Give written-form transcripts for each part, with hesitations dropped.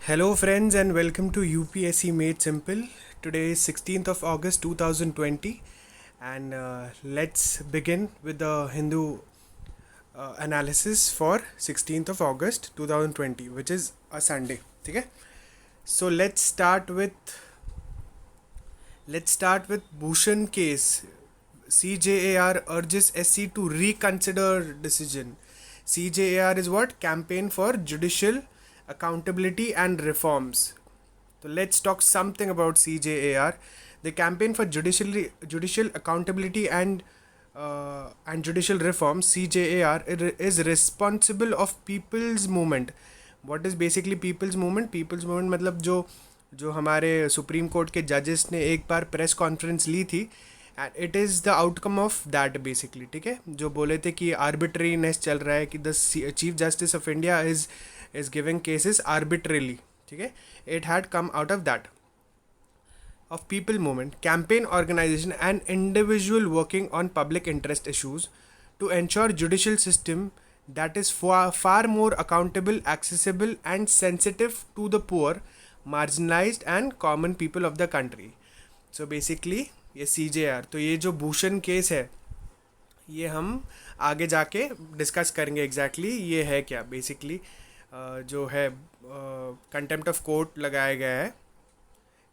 Hello, friends, and welcome to UPSC Made Simple. Today is 16th of August 2020, and let's begin with the Hindu analysis for 16th of August 2020, which is a Sunday. Okay? So let's start with Bhushan case. CJAR urges SC to reconsider decision. CJAR is what? Campaign for Judicial Accountability and Reforms. So let's talk something about CJAR. The Campaign for Judicial Accountability and Judicial Reforms, CJAR, is responsible of People's Movement. What is basically People's Movement? People's Movement मतलब जो हमारे supreme court के जजेस ने एक बार press conference ली थी, and it is the outcome of that basically. ठीक है, जो बोले थे कि आर्बिट्रीनेस चल रहा है, कि the chief justice of India is giving cases arbitrarily. ठीक है, it had come out of that of people movement, campaign organization and individual working on public interest issues to ensure judicial system that is far more accountable, accessible and sensitive to the poor, marginalized and common people of the country. So basically ये CJR, तो ये जो Bhushan case है ये हम आगे जाके discuss करेंगे एग्जैक्टली ये है क्या. बेसिकली जो है कंटेम्प्ट ऑफ कोर्ट लगाया गया है,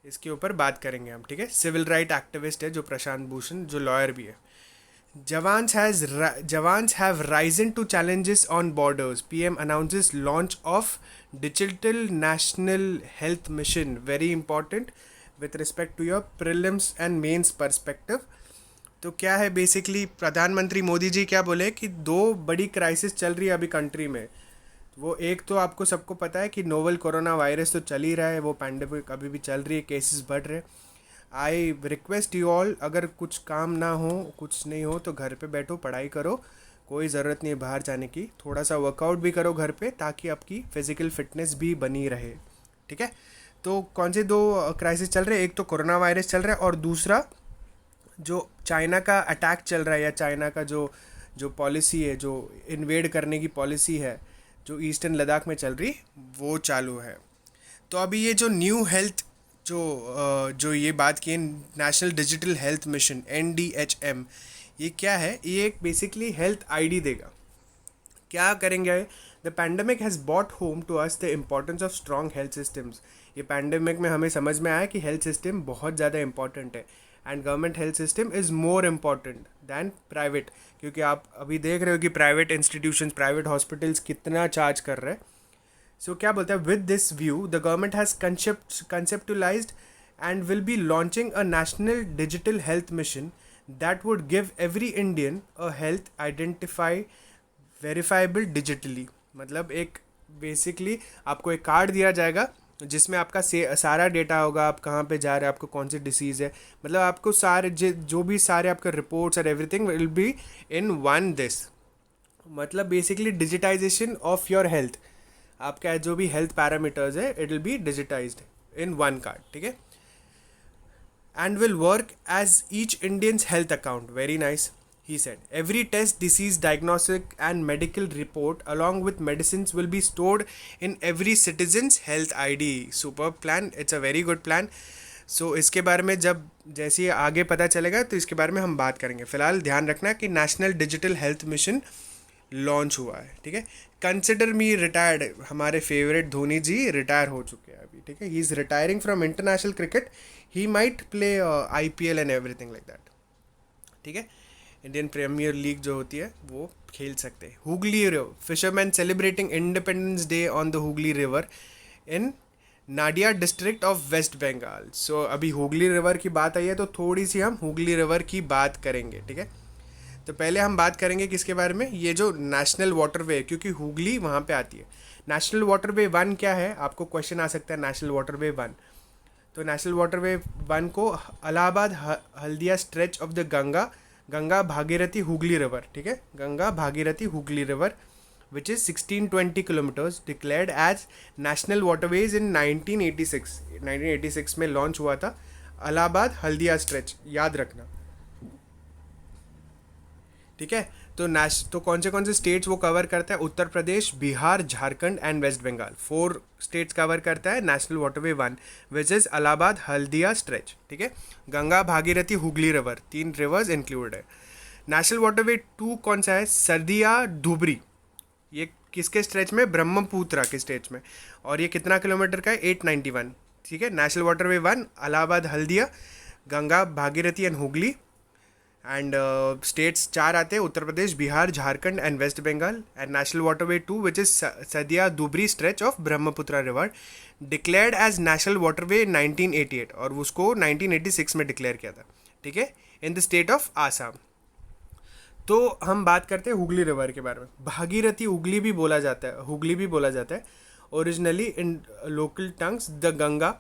इसके ऊपर बात करेंगे हम. ठीक है, सिविल राइट एक्टिविस्ट है जो प्रशांत भूषण, जो लॉयर भी है. Jawans have risen to challenges on borders. PM announces launch of Digital National Health Mission. Very important with respect to your prelims and mains perspective. तो क्या है बेसिकली, प्रधानमंत्री मोदी जी क्या बोले कि दो बड़ी क्राइसिस चल रही है अभी कंट्री में. वो एक तो आपको सबको पता है कि नोवल कोरोना वायरस तो चल ही रहा है, वो पैंडेमिक अभी भी चल रही है, केसेस बढ़ रहे. आई रिक्वेस्ट यू ऑल, अगर कुछ काम ना हो, कुछ नहीं हो तो घर पे बैठो, पढ़ाई करो, कोई ज़रूरत नहीं है बाहर जाने की. थोड़ा सा वर्कआउट भी करो घर पे ताकि आपकी फिज़िकल फिटनेस भी बनी रहे. ठीक है, तो कौन से दो क्राइसिस चल रहे हैं? एक तो कोरोना वायरस चल रहा है और दूसरा जो चाइना का अटैक चल रहा है, या चाइना का जो पॉलिसी है, जो इन्वेड करने की पॉलिसी है जो ईस्टर्न लद्दाख में चल रही, वो चालू है. तो अभी ये जो न्यू हेल्थ जो ये बात की, national digital health mission NDHM, ये क्या है? ये एक बेसिकली हेल्थ आईडी देगा. क्या करेंगे? The pandemic has brought home to us the importance of strong health systems. ये पैंडमिक में हमें समझ में आया कि हेल्थ सिस्टम बहुत ज़्यादा इंपॉर्टेंट है, and government health system is more important than private. क्योंकि आप अभी देख रहे हो कि प्राइवेट इंस्टीट्यूशंस, प्राइवेट हॉस्पिटल्स कितना चार्ज कर रहे हैं. सो क्या बोलता है? With this view the government has conceptualised and will be launching a national digital health mission that would give every Indian a health identify verifiable digitally. मतलब एक basically आपको एक कार्ड दिया जाएगा जिसमें आपका सारा डेटा होगा, आप कहाँ पे जा रहे हैं, आपको कौन सी डिसीज़ है, मतलब आपको सारे जो भी सारे आपके रिपोर्ट्स और everything will be in one this. मतलब basically digitisation of your health. आपका जो भी हेल्थ पैरामीटर्स है it will be digitised in one card. ठीक है, and will work as each Indian's health account. Very nice, he said. Every test, disease diagnostic and medical report along with medicines will be stored in every citizen's health ID. Superb plan. It's a very good plan. So इसके बारे में जब जैसे ही आगे पता चलेगा तो इसके बारे में हम बात करेंगे. फिलहाल ध्यान रखना कि national digital health mission launch हुआ है. ठीक है, कंसिडर मी रिटायर्ड. हमारे फेवरेट धोनी जी रिटायर हो चुके हैं अभी. ठीक है, he is retiring from international cricket. He might play IPL and everything like that. ठीक है, इंडियन प्रीमियर लीग जो होती है वो खेल सकते हैं. Hooghly river, fisherman celebrating independence day on the Hooghly river in Nadia district of West Bengal. So अभी हुगली रिवर की बात आई है तो थोड़ी सी हम हुगली रिवर की बात करेंगे. ठीक है, तो पहले हम बात करेंगे किसके बारे में? ये जो नेशनल वाटरवे, क्योंकि हुगली वहाँ पे आती है. नेशनल वाटरवे 1 क्या है? आपको क्वेश्चन आ सकता है. नेशनल वाटरवे 1, तो नेशनल वाटरवे 1 को Allahabad Haldia stretch of the Ganga Bhagirathi Hooghly river. ठीक है, Ganga Bhagirathi Hooghly river which is 1620 kilometres, declared as national waterways in 1986 में लॉन्च हुआ था. इलाहाबाद हल्दिया स्ट्रेच याद रखना. ठीक है, तो कौन से स्टेट्स वो कवर करता है? Uttar Pradesh, Bihar, Jharkhand and West Bengal. 4 states cover करता है national waterway 1, which is Allahabad Haldia stretch. ठीक है, Ganga, Bhagirathi, Hooghly river, 3 rivers include है। नेशनल वाटरवे 2 कौन सा है? सरदिया धुबरी। ये किसके स्ट्रेच में? ब्रह्मपुत्रा के स्ट्रेच में। और ये कितना किलोमीटर का है? 891। ठीक है, national waterway 1 Allahabad Haldia, Ganga, Bhagirathi and Hooghly. And states 4 आते हैं, Uttar Pradesh, Bihar, Jharkhand and West Bengal. And national waterway 2 which is Sadiya Dhubri stretch of Brahmaputra river, declared as national waterway 1988, और उसको 1986 में डिक्लेयर किया था। ठीक है, इन द स्टेट ऑफ आसाम। तो हम बात करते हैं हुगली रिवर के बारे में। भागीरथी हुगली भी बोला जाता है, हुगली भी बोला जाता है originally in local tongues the Ganga.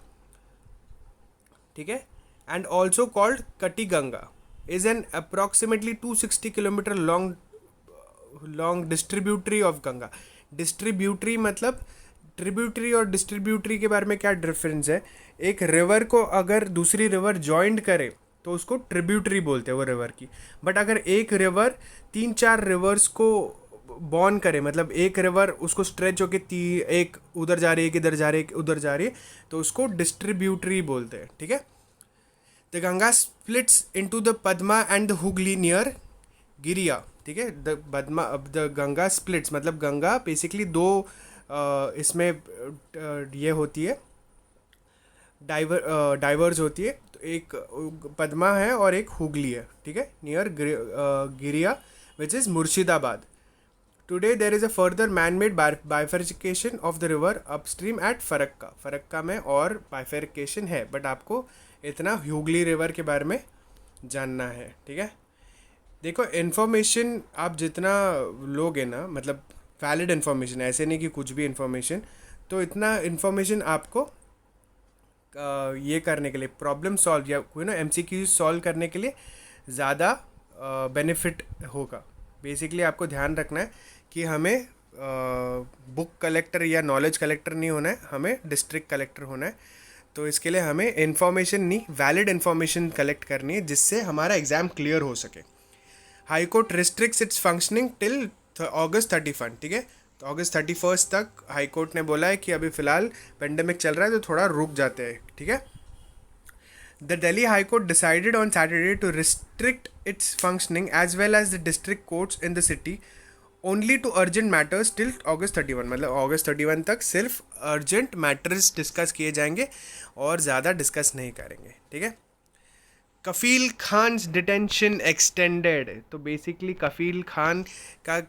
ठीक है, एंड ऑल्सो कॉल्ड कटी Ganga, is an approximately 260 kilometre long distributary of Ganga. Distributary मतलब ट्रिब्यूटरी और डिस्ट्रीब्यूटरी के बारे में क्या डिफरेंस है? एक रिवर को अगर दूसरी रिवर ज्वाइंट करे तो उसको ट्रिब्यूटरी बोलते हैं वो रिवर की। बट अगर एक रिवर 3-4 रिवर्स को बॉर्न करे, मतलब एक रिवर उसको स्ट्रेच होके एक उधर जा रही है, एक इधर जा रही है, एक उधर जा रही है, तो उसको डिस्ट्रीब्यूटरी बोलते हैं। ठीक है, the Ganga splits into the Padma and the Hooghly near गिरिया। ठीक है, द गंगा स्प्लिट्स मतलब गंगा बेसिकली 2 इसमें ये होती है, डाइवर्स होती है। तो एक पद्मा है और एक हुगली है। ठीक है, near Giria which is Murshidabad. Today there is a further man made bifurcation of the river upstream at Farakka में और बाइफर्केशन है, बट आपको इतना हुगली रिवर के बारे में जानना है। ठीक है, देखो इन्फॉर्मेशन आप जितना लोगे ना, मतलब वैलिड इन्फॉर्मेशन, ऐसे नहीं कि कुछ भी इन्फॉर्मेशन, तो इतना इन्फॉर्मेशन आपको ये करने के लिए, प्रॉब्लम सॉल्व या कोई ना MCQ सॉल्व करने के लिए ज़्यादा बेनिफिट होगा। बेसिकली आपको ध्यान रखना है कि हमें बुक कलेक्टर या नॉलेज कलेक्टर नहीं होना है, हमें डिस्ट्रिक्ट कलेक्टर होना है। तो इसके लिए हमें इन्फॉर्मेशन नहीं, वैलिड इन्फॉर्मेशन कलेक्ट करनी है जिससे हमारा एग्ज़ाम क्लियर हो सके। High court restricts it's functioning till August 31। ठीक है, तो August 31 तक हाई कोर्ट ने बोला है कि अभी फ़िलहाल पेंडेमिक चल रहा है तो थोड़ा रुक जाते हैं। ठीक है, the Delhi high court decided on Saturday to restrict its functioning as well as the district courts in the city only to urgent matters till August 31। मतलब August 31 तक सिर्फ अर्जेंट मैटर्स डिस्कस किए जाएंगे और ज़्यादा डिस्कस नहीं करेंगे। ठीक है, कफील खान डिटेंशन एक्सटेंडेड। तो बेसिकली कफील खान का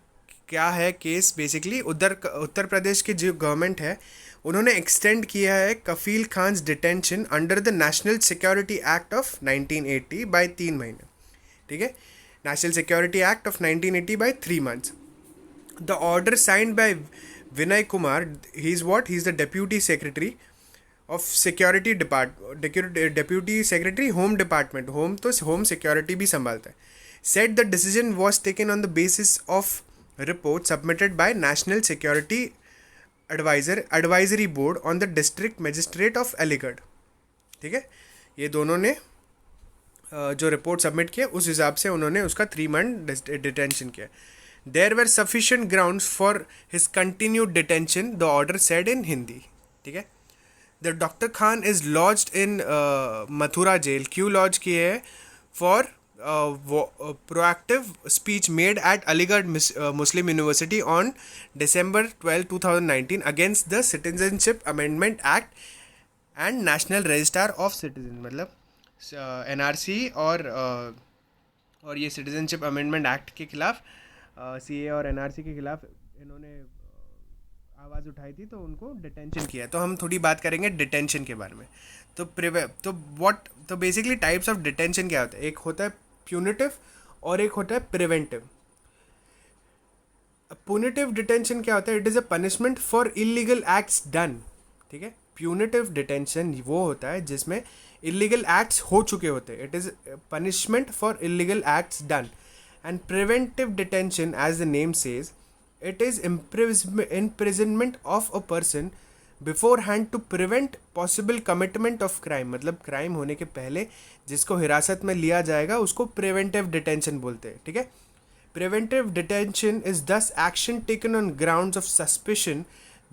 क्या है केस? बेसिकली उत्तर प्रदेश की जो गवर्नमेंट है उन्होंने एक्सटेंड किया है Kafeel Khan detention under the national security act of 1980 by 3 महीने। ठीक है, national security act of 1980 by 3 months. The order signed by Vinay Kumar, he is the deputy secretary of security deputy secretary home department, home security भी संभालता है। Set the decision was taken on the basis of report submitted by national security advisory board on the district magistrate of Aligarh. ठीक है, ये दोनों ने जो report submit किया उस हिसाब से उन्होंने उसका 3 मंथ डिटेंशन किया। There were sufficient grounds for his continued detention, the order said in Hindi. ठीक है, the doctor Khan is lodged in Mathura jail. क्यों लॉज किए है? For proactive speech made at Aligarh Muslim University on December 12, 2019 against the Citizenship Amendment Act and National Register of Citizens। मतलब NRC और ये citizenship amendment act के खिलाफ, CA और NRC के खिलाफ इन्होंने आवाज़ उठाई थी, तो उनको डिटेंशन किया। तो हम थोड़ी बात करेंगे डिटेंशन के बारे में। तो बेसिकली टाइप्स ऑफ डिटेंशन क्या होता है? एक होता है प्यूनिटिव और एक होता है प्रिवेंटिव। प्यूनिटिव डिटेंशन क्या होता है? It is a punishment for illegal acts done. ठीक है, प्यूनिटिव डिटेंशन वो होता है जिसमें इलीगल एक्ट्स हो चुके होते हैं। It is punishment for illegal acts done. And preventive detention, as the name says, it is imprisonment of a person beforehand to prevent possible commitment of crime। मतलब crime होने के पहले जिसको हिरासत में लिया जाएगा उसको प्रिवेंटिव डिटेंशन बोलते हैं। ठीक है, Preventive detention is thus action taken on grounds of suspicion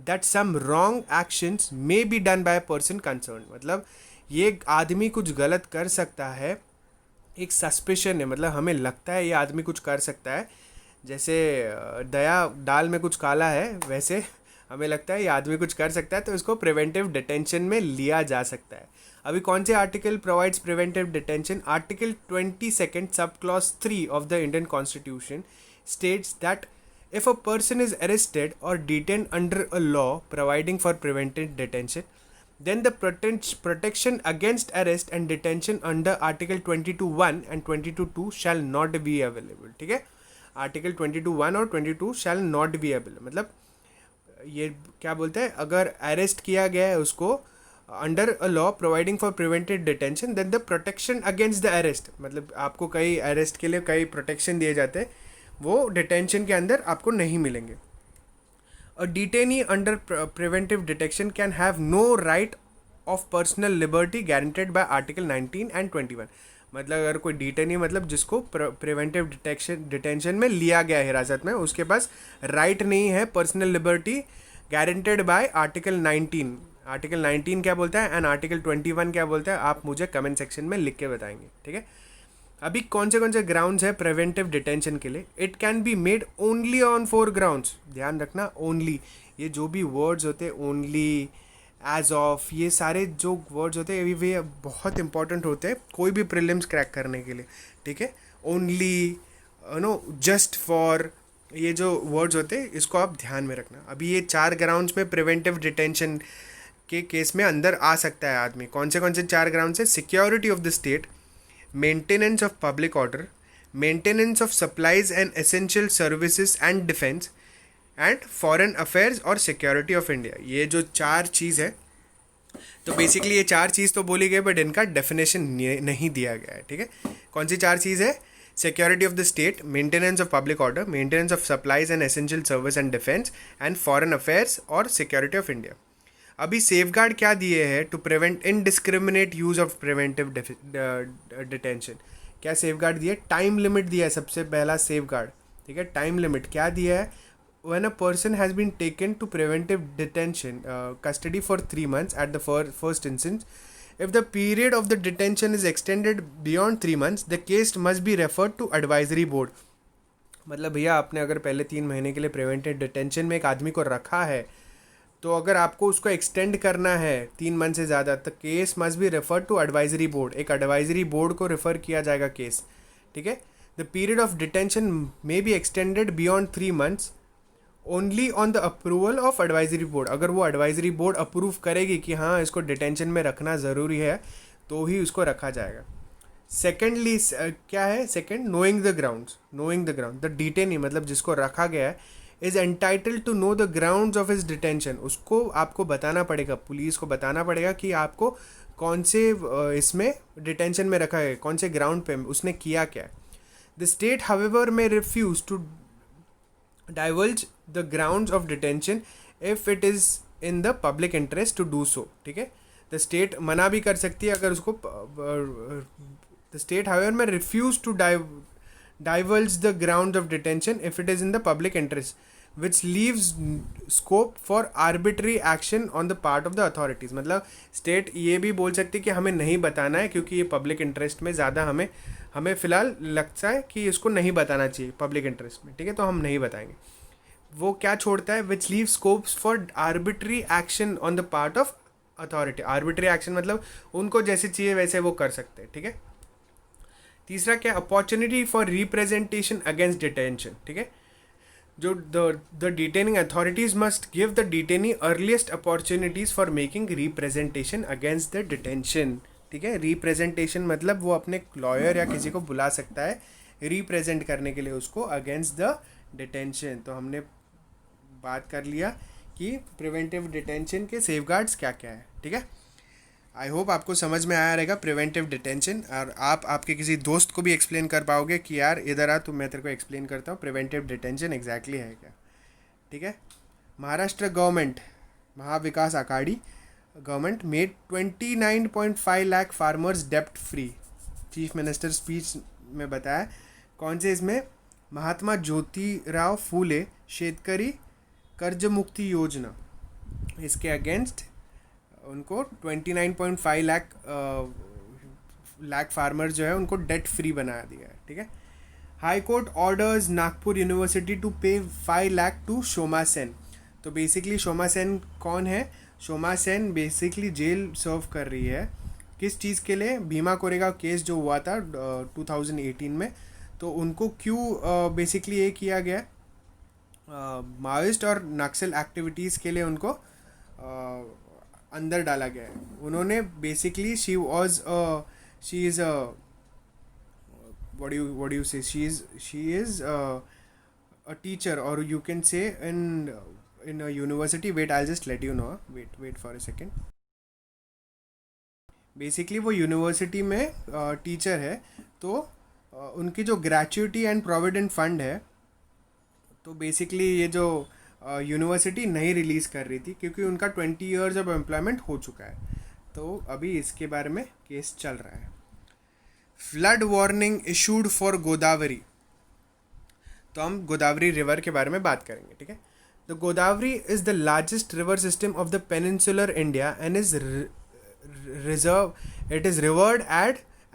that some wrong actions may be done by a person concerned. मतलब ये आदमी कुछ गलत कर सकता है, एक सस्पिशन है, मतलब हमें लगता है ये आदमी कुछ कर सकता है, जैसे दया दाल में कुछ काला है, वैसे हमें लगता है ये आदमी कुछ कर सकता है, तो इसको प्रिवेंटिव डिटेंशन में लिया जा सकता है. अभी कौन से article provides preventive detention? Article 22 sub clause 3 of the Indian constitution states that if a person is arrested or detained under a law providing for preventive detention, then the protection against arrest and detention under article 22(1) and 22(2) shall not be available. ठीक है, article 22(1) और 22 shall not be available, मतलब ये क्या बोलते हैं, अगर arrest किया गया है उसको under a law providing for preventive detention, then the protection against the arrest, मतलब आपको कई अरेस्ट के लिए कई प्रोटेक्शन दिए जाते हैं, वो डिटेंशन के अंदर आपको नहीं मिलेंगे. A detainee under preventive detection can have no right of personal liberty guaranteed by article 19 and 21. मतलब अगर कोई डिटेनी, मतलब जिसको प्रिवेंटिव डिटेंशन में लिया गया है हिरासत में, उसके पास राइट नहीं है personal liberty guaranteed by article 19. Article 19 क्या बोलता है एंड आर्टिकल 21 क्या बोलता है, आप मुझे कमेंट सेक्शन में लिख के बताएंगे. ठीक है, अभी कौन से ग्राउंड्स है प्रिवेंटिव डिटेंशन के लिए? It can be made only on 4 grounds. ध्यान रखना, ओनली, ये जो भी वर्ड्स होते हैं, ओनली, एज ऑफ, ये सारे जो वर्ड्स होते हैं वे बहुत इंपॉर्टेंट होते हैं कोई भी प्रीलिम्स क्रैक करने के लिए. ठीक है, ओनली, नो, जस्ट फॉर, ये जो वर्ड्स होते हैं इसको आप ध्यान में रखना. अभी ये 4 ग्राउंड्स में प्रिवेंटिव डिटेंशन के केस में अंदर आ सकता है आदमी. कौन से 4 ग्राउंड्स है? Security of the state, maintenance of public order, maintenance of supplies and essential services and defence, and foreign affairs और सिक्योरिटी ऑफ इंडिया. ये जो 4 चीज़ है, तो बेसिकली ये 4 चीज़ तो बोली गई बट इनका डेफिनेशन नहीं दिया गया है. ठीक है, कौन सी 4 चीज़ है? Security of the state, maintenance of public order, maintenance of supplies and essential service and defence, and foreign affairs और सिक्योरिटी ऑफ इंडिया. अभी सेफगार्ड क्या दिए हैं? To prevent indiscriminate use of preventive detention. क्या सेफगार्ड दिया? Time limit दिया है सबसे पहला सेफगार्ड. ठीक है, टाइम लिमिट क्या दिया है? when a person has been taken to preventive detention custody for 3 months at the first instance, if the period of the detention is extended beyond 3 months, the case must be referred to advisory board. मतलब भैया आपने अगर पहले 3 महीने के लिए preventive detention में एक आदमी को रखा है, तो अगर आपको उसको एक्सटेंड करना है 3 मंथ से ज़्यादा, तो case must be referred to advisory board. एक एडवाइजरी बोर्ड को रेफ़र किया जाएगा केस. ठीक है, the period of detention may be extended beyond 3 months only on the approval of advisory board. अगर वो एडवाइजरी बोर्ड अप्रूव करेगी कि हाँ इसको डिटेंशन में रखना ज़रूरी है, तो ही उसको रखा जाएगा. सेकेंडली क्या है? Second, knowing the grounds. Knowing the ground, the detainee मतलब जिसको रखा गया है is entitled to know the grounds of his detention. उसको आपको बताना पड़ेगा, पुलिस को बताना पड़ेगा कि आपको कौन से इसमें डिटेंशन में रखा है, कौन से ग्राउंड पे उसने किया क्या. The state however may refuse to divulge the grounds of detention if it is in the public interest to do so. ठीक है, the state मना भी कर सकती है अगर उसको the state however may refuse to divulge the grounds of detention if it is in the public interest, which leaves scope for arbitrary action on the part of the authorities. मतलब state ये भी बोल सकती है कि हमें नहीं बताना है क्योंकि ये public interest में ज़्यादा हमें फ़िलहाल लगता है कि इसको नहीं बताना चाहिए पब्लिक इंटरेस्ट में. ठीक है, तो हम नहीं बताएंगे. वो क्या छोड़ता है? Which leave scopes for arbitrary action on the part of authority. Arbitrary action मतलब उनको जैसे चाहिए वैसे वो कर सकते हैं. ठीक है, तीसरा क्या? Opportunity for representation against detention. ठीक है, जो the detaining authorities must give the detainee earliest opportunities for making representation against the detention. ठीक है, रिप्रेजेंटेशन मतलब वो अपने लॉयर या किसी को बुला सकता है रिप्रेजेंट करने के लिए उसको अगेंस्ट द डिटेंशन. तो हमने बात कर लिया कि प्रिवेंटिव डिटेंशन के सेफगार्ड्स क्या क्या है. ठीक है, आई होप आपको समझ में आया रहेगा प्रिवेंटिव डिटेंशन, और आप आपके किसी दोस्त को भी एक्सप्लेन कर पाओगे कि यार इधर आ, तो मैं तेरे को एक्सप्लेन करता हूँ प्रिवेंटिव डिटेंशन एग्जैक्टली है क्या. ठीक है, Maharashtra government, Mahavikas Aghadi government made 29.5 lakh farmers डेप्ट फ्री. चीफ मिनिस्टर स्पीच में बताया. कौन से इसमें? महात्मा ज्योतिराव फूले शेतकरी कर्जमुक्ति योजना, इसके अगेंस्ट उनको 29.5 लाख फार्मर जो है उनको डेट फ्री बना दिया है, ठीक है। High court orders Nagpur university to pay 5 lakh to Shoma Sen. तो बेसिकली शोमा सेन कौन है? शोमा सेन बेसिकली जेल सर्व कर रही है किस चीज़ के लिए? भीमा कोरेगांव केस जो हुआ था 2018 में, तो उनको क्यों बेसिकली ये किया गया? माओइस्ट और नक्सल एक्टिविटीज़ के लिए उनको अंदर डाला गया है। उन्होंने basically she is what do you say, she is a teacher, or you can say in a university. Wait, I'll just let you know. Wait for a second. Basically वो यूनिवर्सिटी में टीचर है, तो उनकी जो gratuity and provident fund है, तो basically ये जो यूनिवर्सिटी नहीं रिलीज़ कर रही थी क्योंकि उनका 20 ईयर्स ऑफ एम्प्लॉयमेंट हो चुका है। तो अभी इसके बारे में केस चल रहा है। Flood warning issued for Godavari. तो हम गोदावरी रिवर के बारे में बात करेंगे, ठीक है। The Godavari is the largest river system of the peninsular India and is revered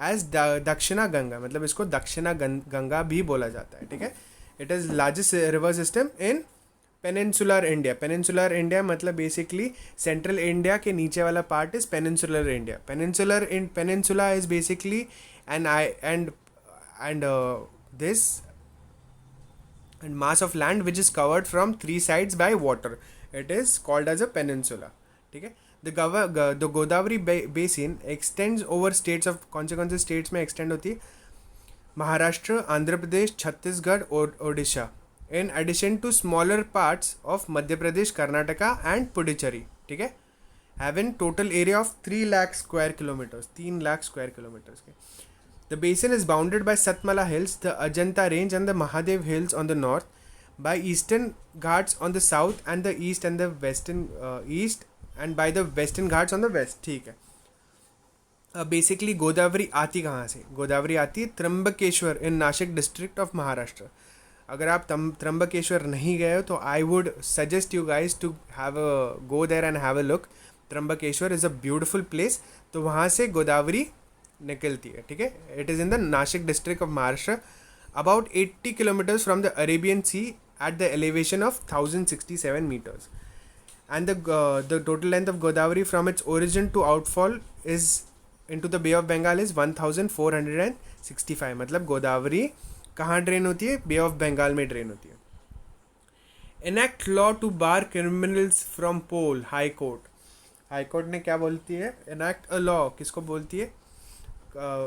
as Dakshina Ganga, मतलब इसको दक्षिणा गंगा भी बोला जाता है, ठीक है। It is largest river system in peninsular India. Peninsular India मतलब बेसिकली सेंट्रल इंडिया के नीचे वाला part is peninsular India. Peninsula is basically and this and mass of land which is covered from 3 sides by water. It is called as a peninsula, ठीक है। The Godavari basin extends over states of कौन से states में extend होती है? महाराष्ट्र, आंध्र प्रदेश, छत्तीसगढ़ और Odisha, in addition to smaller parts of Madhya Pradesh, Karnataka and Puducherry, ठीक है। Having total area of 3 lakh square kilometers, 3 lakh square kilometers के। The basin is bounded by Satmala Hills, the Ajanta Range and the Mahadev Hills on the north, by Eastern Ghats on the south and the east and the western east, and by the Western Ghats on the west, ठीक है। Basically Godavari आती कहाँ से? गोदावरी आती है Trimbakeshwar in Nashik district of Maharashtra. अगर आप त्र्यंबकेश्वर नहीं गए हो तो I would suggest you guys to have a go there and have a look. Trimbakeshwar is a beautiful place. तो वहाँ से गोदावरी निकलती है, ठीक है। It is in the Nashik district of Maharashtra, about 80 kilometres from the Arabian sea at the elevation of 1067 metres. And the total length of Godavari from its origin to outfall is into the bay of Bengal is 1465। मतलब गोदावरी कहाँ drain होती है? बे of Bengal में drain होती है। Enact law to bar criminals from poll. High court ने क्या बोलती है? एनेक्ट अ लॉ किसको बोलती है?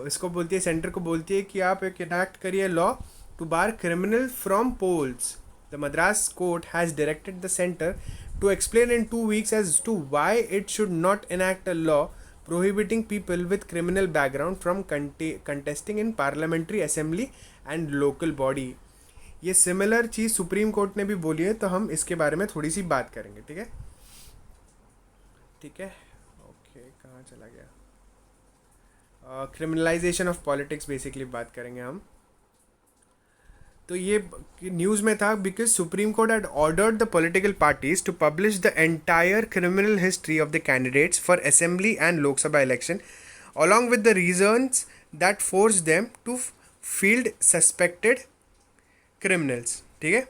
इसको बोलती है, सेंटर को बोलती है कि आप एक इनैक्ट करिए law to bar criminal from polls. The Madras court has directed the centre to explain in 2 weeks as to why it should not enact a law prohibiting people with criminal background from contesting in parliamentary assembly and local body. ये similar चीज़ supreme court ने भी बोली है, तो हम इसके बारे में थोड़ी सी बात करेंगे, ठीक है। ओके, कहाँ चला गया? क्रिमिनलाइजेशन ऑफ पॉलिटिक्स बेसिकली बात करेंगे हम। तो ये न्यूज़ में था because supreme court had ordered the political parties to publish the entire criminal history of the candidates for assembly and Lok Sabha election along with the reasons that force them to field suspected criminals, ठीक है।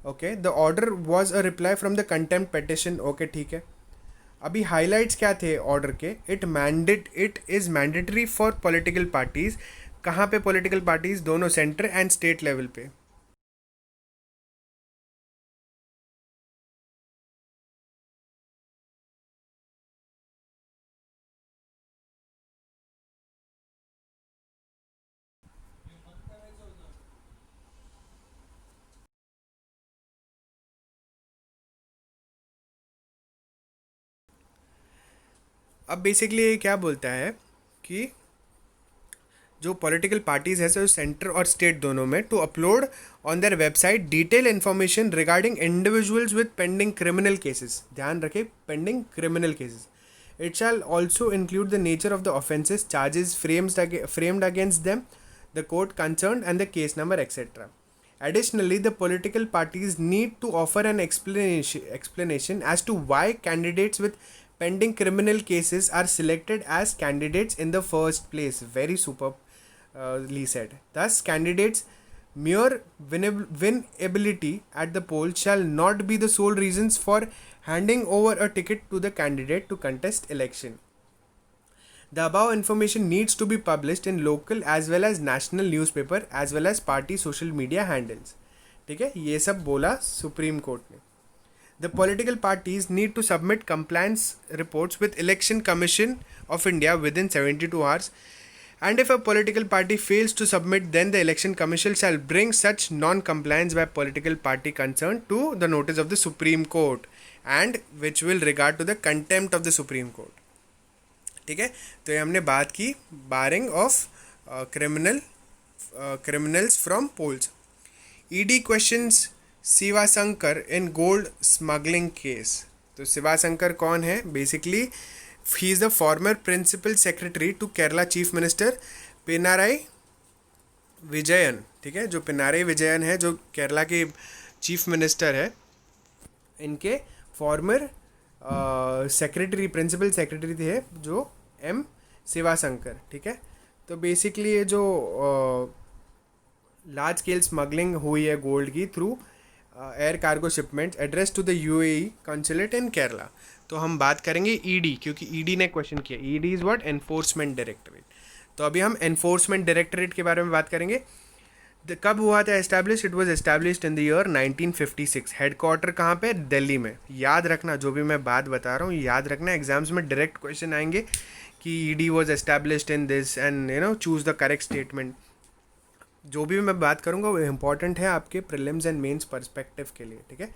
Okay, the order was a reply from the contempt petition. Okay, ठीक है। अभी highlights क्या थे order के? It is mandatory for political parties. कहाँ पे पॉलिटिकल पार्टीज़? दोनों सेंटर एंड स्टेट लेवल पे। अब बेसिकली ये क्या बोलता है कि जो पॉलिटिकल पार्टीज़ है सो सेंटर और स्टेट दोनों में to upload on their website detail information regarding individuals with pending criminal cases. ध्यान रखें, pending criminal cases. It shall also include the nature of the offences, charges framed against them, the court concerned, and the case number, etc. Additionally, the political parties need to offer an explanation as to why candidates with pending criminal cases are selected as candidates in the first place. Very superbly said. Thus, candidates' mere winability at the poll shall not be the sole reasons for handing over a ticket to the candidate to contest election. The above information needs to be published in local as well as national newspaper as well as party social media handles. ठीक है, ये सब बोला supreme court ने. The political parties need to submit compliance reports with Election Commission of India within 72 hours, and if a political party fails to submit, then the Election Commission shall bring such non-compliance by political party concerned to the notice of the Supreme Court, and which will regard to the contempt of the Supreme Court. ठीक है, तो ये हमने बात की barring of criminals from polls. ED questions Sivasankar in gold smuggling case. तो शिवाशंकर कौन है? Basically he is the former principal secretary to Kerala chief minister Pinarayi Vijayan. ठीक है, जो पिनाराई विजयन है, जो केरला के चीफ मिनिस्टर है, इनके फॉर्मर सेक्रेटरी, प्रिंसिपल सेक्रेटरी थे जो एम शिवाशंकर. ठीक है, तो बेसिकली ये जो लार्ज स्केल स्मगलिंग हुई है गोल्ड की through air cargo shipments addressed to the UAE consulate in Kerala. तो हम बात करेंगे ईडी, क्योंकि ईडी ने क्वेश्चन किया. ED is what? Enforcement directorate. तो अभी हम एनफोर्समेंट डायरेक्टरेट के बारे में बात करेंगे. कब हुआ था establish? It was established in the year 1956. Headquarter कहाँ पे? दिल्ली में. याद रखना, जो भी मैं बात बता रहा हूँ याद रखना, एग्जाम्स में डायरेक्ट क्वेश्चन आएंगे कि ED was established in this and choose the correct statement. जो भी मैं बात करूँगा वो इम्पॉर्टेंट है आपके प्रीलिम्स एंड मेंस पर्सपेक्टिव के लिए. ठीक है,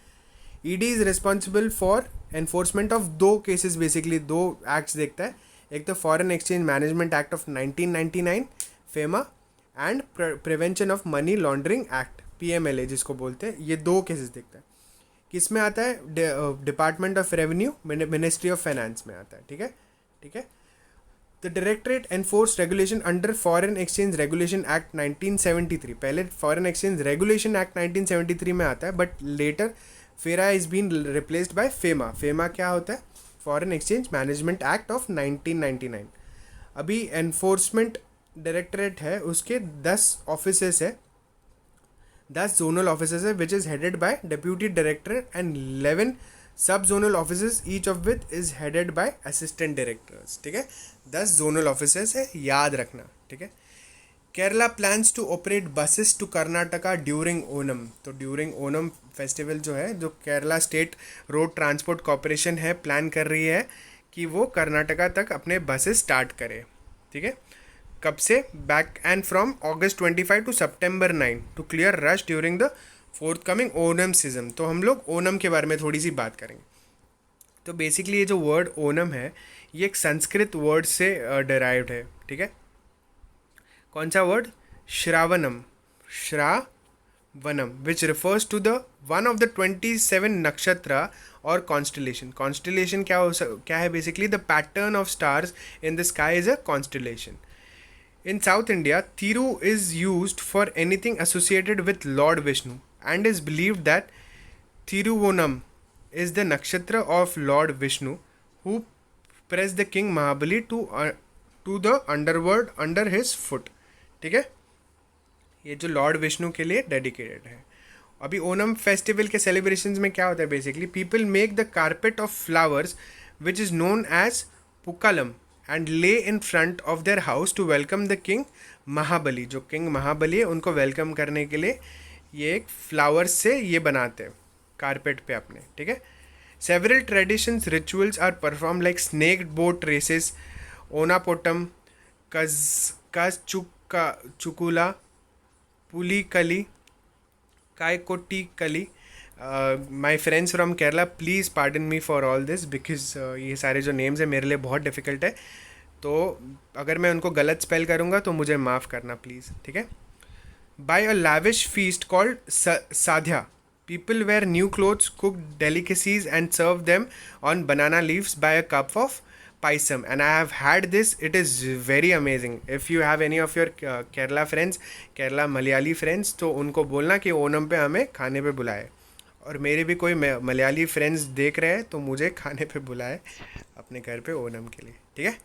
ED is responsible for enforcement of 2 cases. Basically 2 acts देखता है. एक तो foreign exchange management act of 1999 FEMA and prevention of money laundering act PMLA जिसको बोलते हैं. ये 2 केसेस देखता है. किस में आता है? Department of revenue, ministry of finance में आता है. ठीक है, ठीक है. The directorate enforce regulation under foreign exchange regulation act 1973. पहले फॉरेन एक्सचेंज रेगुलेशन एक्ट 1973 में आता है, but later FERA is been replaced by FEMA. FEMA क्या होता है? Foreign exchange management act of 1999. अभी एनफोर्समेंट डायरेक्टरेट है, उसके 10 ऑफिसेस है, 10 जोनल ऑफिसेस है, which is headed by deputy director and 11 सब zonal offices, each of which is headed by assistant directors. ठीक है, 10 जोनल ऑफिसेस है, याद रखना. ठीक है. Kerala plans to operate buses to Karnataka during Onam. तो ड्यूरिंग ओनम फेस्टिवल जो है, जो Kerala state road transport corporation है, प्लान कर रही है कि वो कर्नाटका तक अपने बसेस स्टार्ट करे. ठीक है, कब से? Back end from August 25 to September 9 to clear rush during the forthcoming Onam season. तो हम लोग ओनम के बारे में थोड़ी सी बात करेंगे. तो बेसिकली ये जो वर्ड ओनम है, ये एक संस्कृत वर्ड से डिराइव्ड है. ठीक है, कौन सा word? Shravanam. Shravanam which refers to the one of the 27 nakshatra और कॉन्स्टलेशन. कॉन्स्टलेशन क्या है? Basically the pattern of stars in the sky is a constellation. In South India, Thiru is used for anything associated with Lord Vishnu and is believed that Thiruvonam is the nakshatra of Lord Vishnu who pressed the king Mahabali to the underworld under his foot. ठीक है, ये जो Lord Vishnu के लिए dedicated है. अभी Onam festival के celebrations में क्या होता है? Basically people make the carpet of flowers which is known as pookalam and lay in front of their house to welcome the king महाबली. जो किंग महाबली है उनको वेलकम करने के लिए ये एक फ्लावर्स से ये बनाते हैं कारपेट पे अपने. ठीक है. Several traditions rituals are perform like snake boat races, Onappottan, चुकुला, Pulikali, Kaikotti. My friends from Kerala, please pardon me for all this because ये सारे जो नेम्स हैं मेरे लिए बहुत डिफ़िकल्ट है. तो अगर मैं उनको गलत स्पेल करूँगा तो मुझे माफ़ करना प्लीज़. ठीक है. By a lavish feast called sadhya, people wear new clothes, cook delicacies and serve them on banana leaves by a cup of paisam, and I have had this. It is very amazing. If you have any of your Kerala friends, Kerala Malayali friends, तो उनको बोलना कि ओनम पे हमें खाने पे बुलाए. और मेरे भी कोई मलयाली फ्रेंड्स देख रहे हैं तो मुझे खाने पे बुलाए अपने घर पे ओनम के लिए. ठीक है.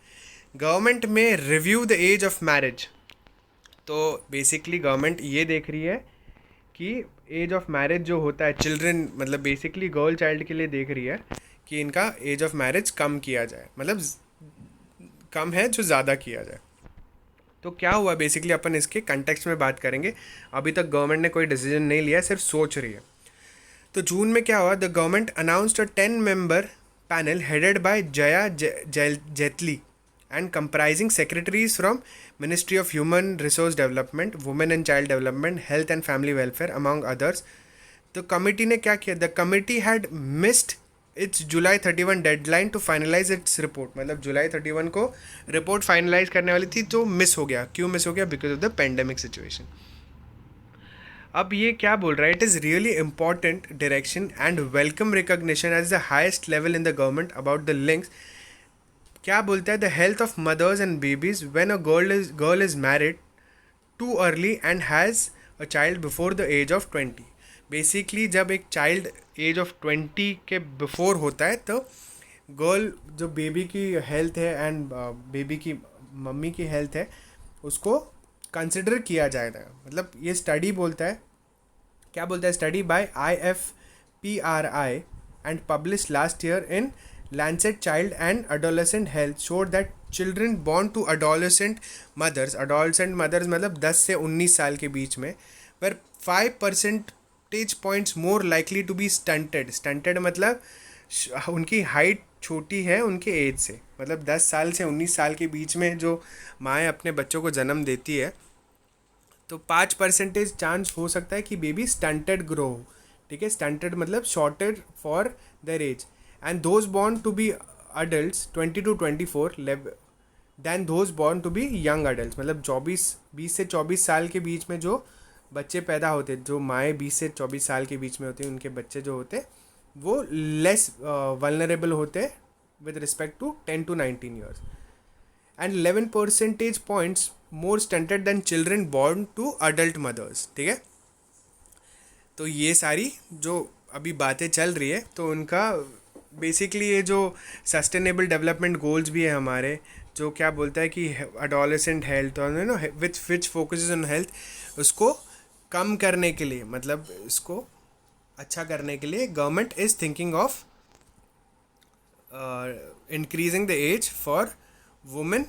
गवर्नमेंट में review the age of marriage. तो बेसिकली गवर्नमेंट ये देख रही है कि एज ऑफ मैरिज जो होता है चिल्ड्रन, मतलब बेसिकली गर्ल चाइल्ड के लिए देख रही है कि इनका एज ऑफ मैरिज कम किया जाए, मतलब कम है जो ज़्यादा किया जाए. तो क्या हुआ बेसिकली, अपन इसके कंटेक्स्ट में बात करेंगे. अभी तक गवर्नमेंट ने कोई डिसीजन नहीं लिया, सिर्फ सोच रही है. तो जून में क्या हुआ, the government announced a 10-member panel headed by Jaya Jaitley and comprising secretaries from Ministry of Human Resource Development, Women and Child Development, Health and Family Welfare, among others. तो कमिटी ने क्या किया, the committee had missed its July 31 deadline to finalise its report. मतलब जुलाई 31 को report finalise करने वाली थी, जो मिस हो गया. क्यों मिस हो गया? Because of the pandemic situation. अब ये क्या बोल रहा है, it is really important direction and welcome recognition as the highest level in the government about the links. क्या बोलता है, the health of mothers and babies when a girl is married too early and has a child before the age of 20. Basically जब एक child as of 20 के before होता है तो girl जो बेबी की हेल्थ है एंड बेबी की मम्मी की हेल्थ है उसको कंसिडर किया जाएगा. मतलब ये स्टडी बोलता है, क्या बोलता है, study bye IFPRI and publish last year in Lancet Child and Adolescent Health showed that children born to adolescent mothers मतलब 10 से 19 साल के बीच में, were 5 percentage points more likely to be stunted. Stunted मतलब उनकी हाइट छोटी है उनके एज से. मतलब 10 साल से 19 साल के बीच में जो माएँ अपने बच्चों को जन्म देती है तो 5% चांस हो सकता है कि बेबी स्टंटेड ग्रो हो. ठीक है. स्टंटेड मतलब shorted for their age. And those born to be adults 20 to 24 than those born to be young adults. मतलब 20 से 24 साल के बीच में जो बच्चे पैदा होते, जो माएँ 20 से 24 साल के बीच में होते हैं, उनके बच्चे जो होते वो लेस वल्नरेबल होते with respect to 10 to 19 years. And 11 percentage points more stunted than children born to adult mothers. ठीक है. तो ये सारी जो अभी बातें चल रही है तो उनका बेसिकली ये जो सस्टेनेबल डेवलपमेंट गोल्स भी है हमारे, जो क्या बोलता है कि अडोलेसेंट हेल्थ और know which focuses on health, उसको कम करने के लिए, मतलब इसको अच्छा करने के लिए government is thinking of increasing the age for women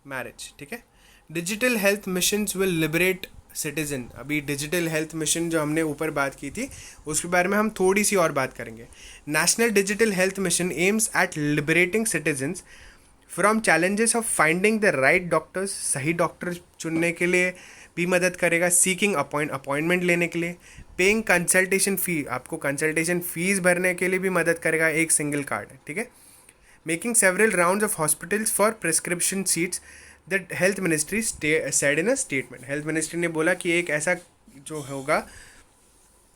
marriage. ठीक है. Digital health missions will liberate citizen. अभी डिजिटल हेल्थ मिशन जो हमने ऊपर बात की थी उसके बारे में हम थोड़ी सी और बात करेंगे. National digital health mission aims at liberating citizens from challenges of finding the right doctors. सही डॉक्टर चुनने के लिए भी मदद करेगा. सीकिंग अपॉइंटमेंट लेने के लिए. पेइंग कंसल्टेशन फ़ी, आपको कंसल्टेशन फीस भरने के लिए भी मदद करेगा एक सिंगल कार्ड. ठीक है. Making several rounds of hospitals for prescription seats. The health ministry said in a statement. Health ministry ने बोला कि एक ऐसा जो होगा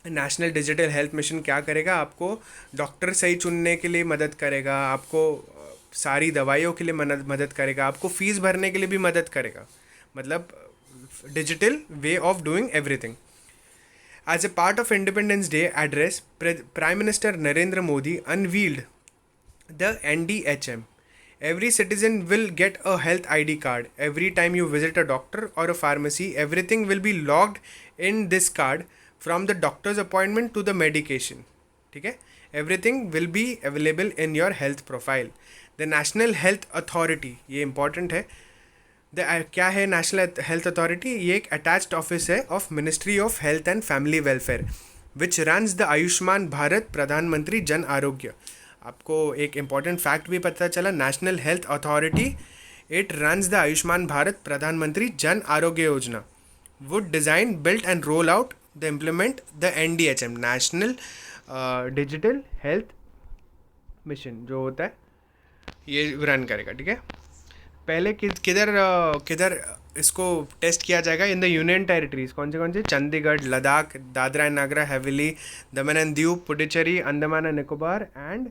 नेशनल डिजिटल हेल्थ मिशन क्या करेगा, आपको डॉक्टर सही चुनने के लिए मदद करेगा, आपको सारी दवाइयों के लिए मदद करेगा, आपको फ़ीस भरने के लिए भी मदद करेगा. मतलब digital way of doing everything. As a part of Independence Day address, prime minister Narendra Modi unveiled the NDHM. Every citizen will get a health ID card. Every time you visit a doctor or a pharmacy, everything will be logged in this card from the doctor's appointment to the medication. ठीक है. Everything will be available in your health profile. The National Health Authority, ये important है. क्या है national health authority? ये एक attached office है of ministry of health and family welfare which runs the Ayushman Bharat प्रधानमंत्री जन आरोग्य. आपको एक इम्पॉर्टेंट फैक्ट भी पता चला, national health authority it runs the Ayushman Bharat प्रधानमंत्री Jan Arogya Yojana. Would design built and roll out the implement the NDHM, national digital health mission जो होता है ये रन करेगा. ठीक है. पहले किधर इसको टेस्ट किया जाएगा? In the union territories. कौन से? Chandigarh, Ladakh, Dadra and Nagar Haveli, Daman and Diu, Puducherry, Andaman and Nicobar and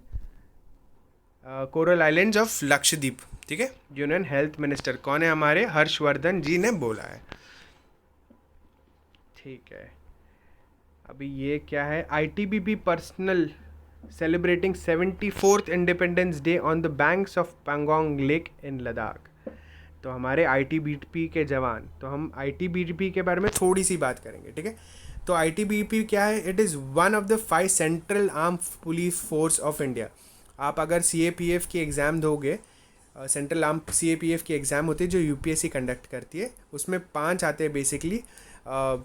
coral islands of Lakshadweep, ठीक है। यूनियन हेल्थ मिनिस्टर कौन है हमारे? हर्षवर्धन जी ने बोला है, ठीक है। अभी ये क्या है? ITBP personal celebrating 74th independence day on the banks of Pangong lake in Ladakh. तो हमारे आईटीबीपी के जवान, तो हम आईटीबीपी के बारे में थोड़ी सी बात करेंगे, ठीक है। तो आईटीबीपी क्या है? It is one of the 5 central arm police force of India. आप अगर सीएपीएफ की एग्ज़ाम दोगे, सेंट्रल आर्म सीएपीएफ की एग्ज़ाम होती है जो यूपीएससी कंडक्ट करती है, उसमें 5 आते हैं basically,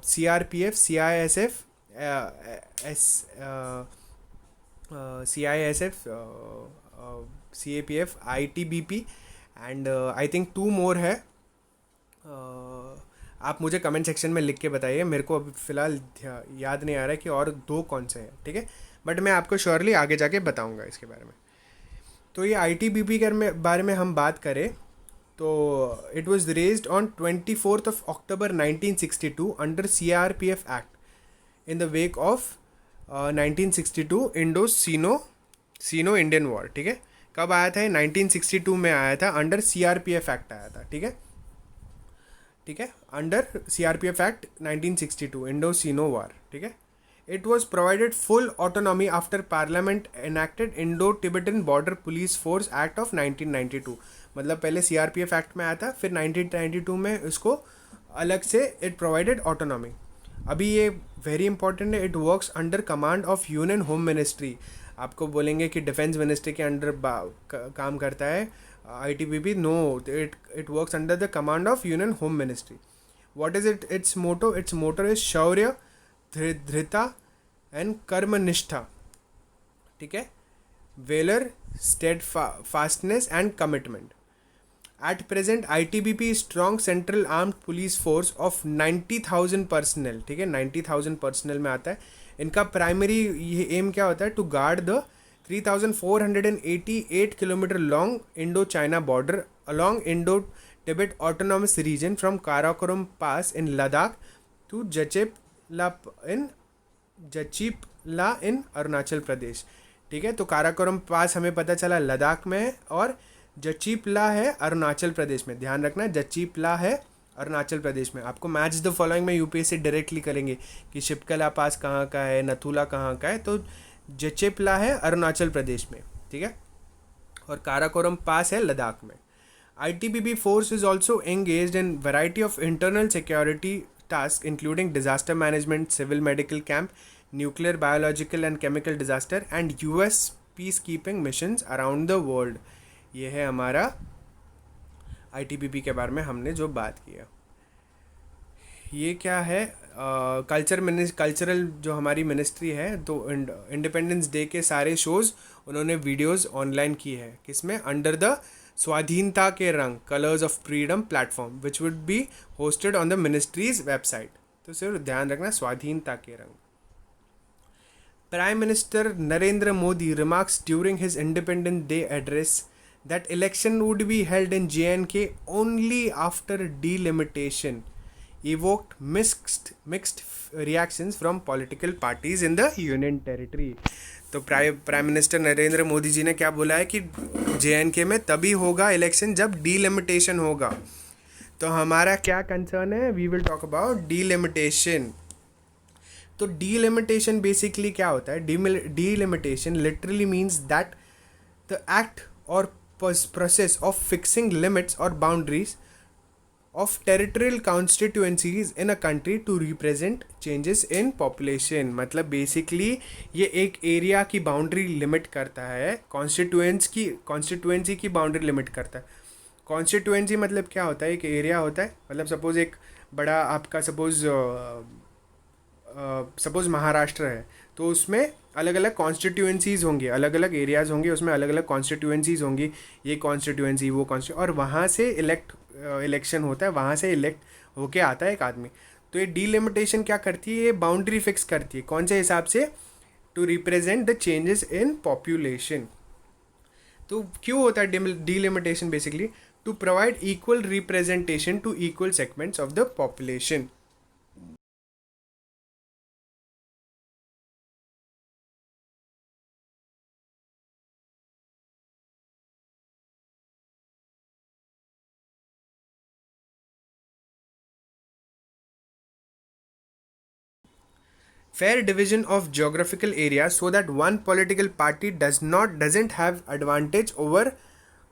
CRPF, CISF, S CISF, CAPF, ITBP and I think 2 मोर है। आप मुझे कमेंट सेक्शन में लिख के बताइए, मेरे को अभी फ़िलहाल याद नहीं आ रहा है कि और 2 कौन से हैं, ठीक है। बट मैं आपको श्योरली आगे जाके बताऊंगा इसके बारे में। तो ये ITBP के बारे में हम बात करें तो it was raised on 24th October 1962 under CRPF act in the wake of 1962 Indo Sino Indian war, ठीक है। कब आया था? 1962 में आया था, अंडर सीआरपीएफ एक्ट आया था, ठीक है, ठीक है, अंडर सीआरपीएफ एक्ट 1962 इंडो सीनो वॉर, ठीक है। It was provided full autonomy after parliament enacted Indo Tibetan border police force act of 1992। मतलब पहले सीआरपीएफ एक्ट में आया था, फिर 1992 में इसको अलग से इट प्रोवाइडेड ऑटोनॉमी। अभी ये वेरी इंपॉर्टेंट है, it works under command of union home ministry. आपको बोलेंगे कि डिफेंस मिनिस्ट्री के अंडर काम करता है ITBP, no, it works under the command of union home ministry. What is its motto? Its motto is Shaurya, Dridhata and Karmanishtha, ठीक है, valour, steadfastness and commitment. At present, ITBP is strong central armed police force of 90,000 personnel, ठीक है, 90,000 personnel में आता है। इनका primary ये M क्या होता है? To guard the 3,488 kilometre long Indo China border along Indo Tibet autonomous region from Karakoram pass in Ladakh to Jachepla in Arunachal Pradesh, ठीक है। तो काराकोरम पास हमें पता चला लद्दाख में है, और जचीपला है अरुणाचल प्रदेश में। ध्यान रखना, जचीपला है अरुणाचल प्रदेश में। आपको मैच द फॉलोइंग में यूपीएससी डायरेक्टली करेंगे कि शिपकला पास कहाँ का है, नथुला कहाँ का है, तो जचीपला है अरुणाचल प्रदेश में, ठीक है, और काराकोरम पास है लद्दाख में। ITBP force is also engaged in variety of internal security tasks including disaster management, civil medical camp, nuclear, biological and chemical disaster and US peacekeeping missions around the world। ये है हमारा ITBP के बारे में हमने जो बात किया। ये क्या है? कल्चरल जो हमारी मिनिस्ट्री है, तो इंडिपेंडेंस डे के सारे शोज़ उन्होंने वीडियोस ऑनलाइन की है, किसमें? अंडर द स्वाधीनता के रंग, colours of freedom platform, which would be hosted on the ministries website. तो सिर्फ ध्यान रखना, स्वाधीनता के रंग। Prime Minister Narendra Modi remarks during his Independence Day address that election would be held in JNK only after delimitation evoked mixed reactions from political parties in the Union Territory। तो prime minister Narendra Modi ji ने क्या बोला है कि JNK में तभी होगा election जब डीलिमिटेशन होगा। तो हमारा क्या कंसर्न है? We will talk about delimitation. तो डीलिमिटेशन बेसिकली क्या होता है? Delimitation literally means that the act और प्रोसेस ऑफ फिक्सिंग लिमिट्स और boundaries of territorial constituencies in a country to represent changes in population। मतलब बेसिकली ये एक एरिया की बाउंड्री लिमिट करता है, कॉन्स्टिट्यूएंसी की बाउंड्री लिमिट करता है। कॉन्स्टिट्यूएंसी मतलब क्या होता है? एक एरिया होता है, मतलब सपोज एक बड़ा आपका सपोज महाराष्ट्र है, तो उसमें अलग अलग कॉन्स्टिट्यूएंसीज़ होंगी, अलग अलग एरियाज़ होंगे, उसमें अलग अलग कॉन्स्टिट्यूएंसीज़ होंगी, ये कॉन्स्टिट्यूएंसी वो और वहाँ से इलेक्शन होता है, वहाँ से इलेक्ट होके आता है एक आदमी। तो ये डीलिमिटेशन क्या करती है? ये बाउंड्री फिक्स करती है, कौन से हिसाब से? To represent the changes in population. तो क्यों होता है delimitation? Basically to provide equal representation to equal segments of the population. fair division of geographical area so that one political party doesn't have advantage over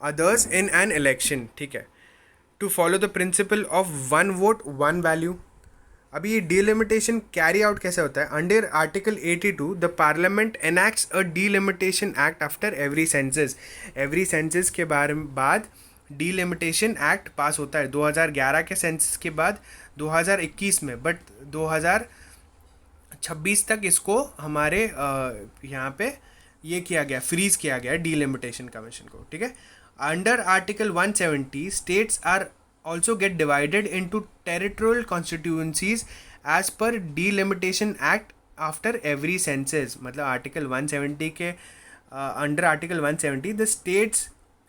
others in an election. ठीक है. To follow the principle of one vote one value. अभी ये delimitation carry out कैसे होता है? Under article 82 the parliament enacts a delimitation act after every census के बाद delimitation act पास होता है. 2011 के सेंसस के बाद 2021 में, बट 2026 तक इसको हमारे यहाँ पे ये किया गया, फ्रीज किया गया डिलिमिटेशन कमीशन को. ठीक है. Under article 170 states are also get divided into territorial constituencies as per delimitation act after every census. मतलब आर्टिकल 170 के under article 170 the states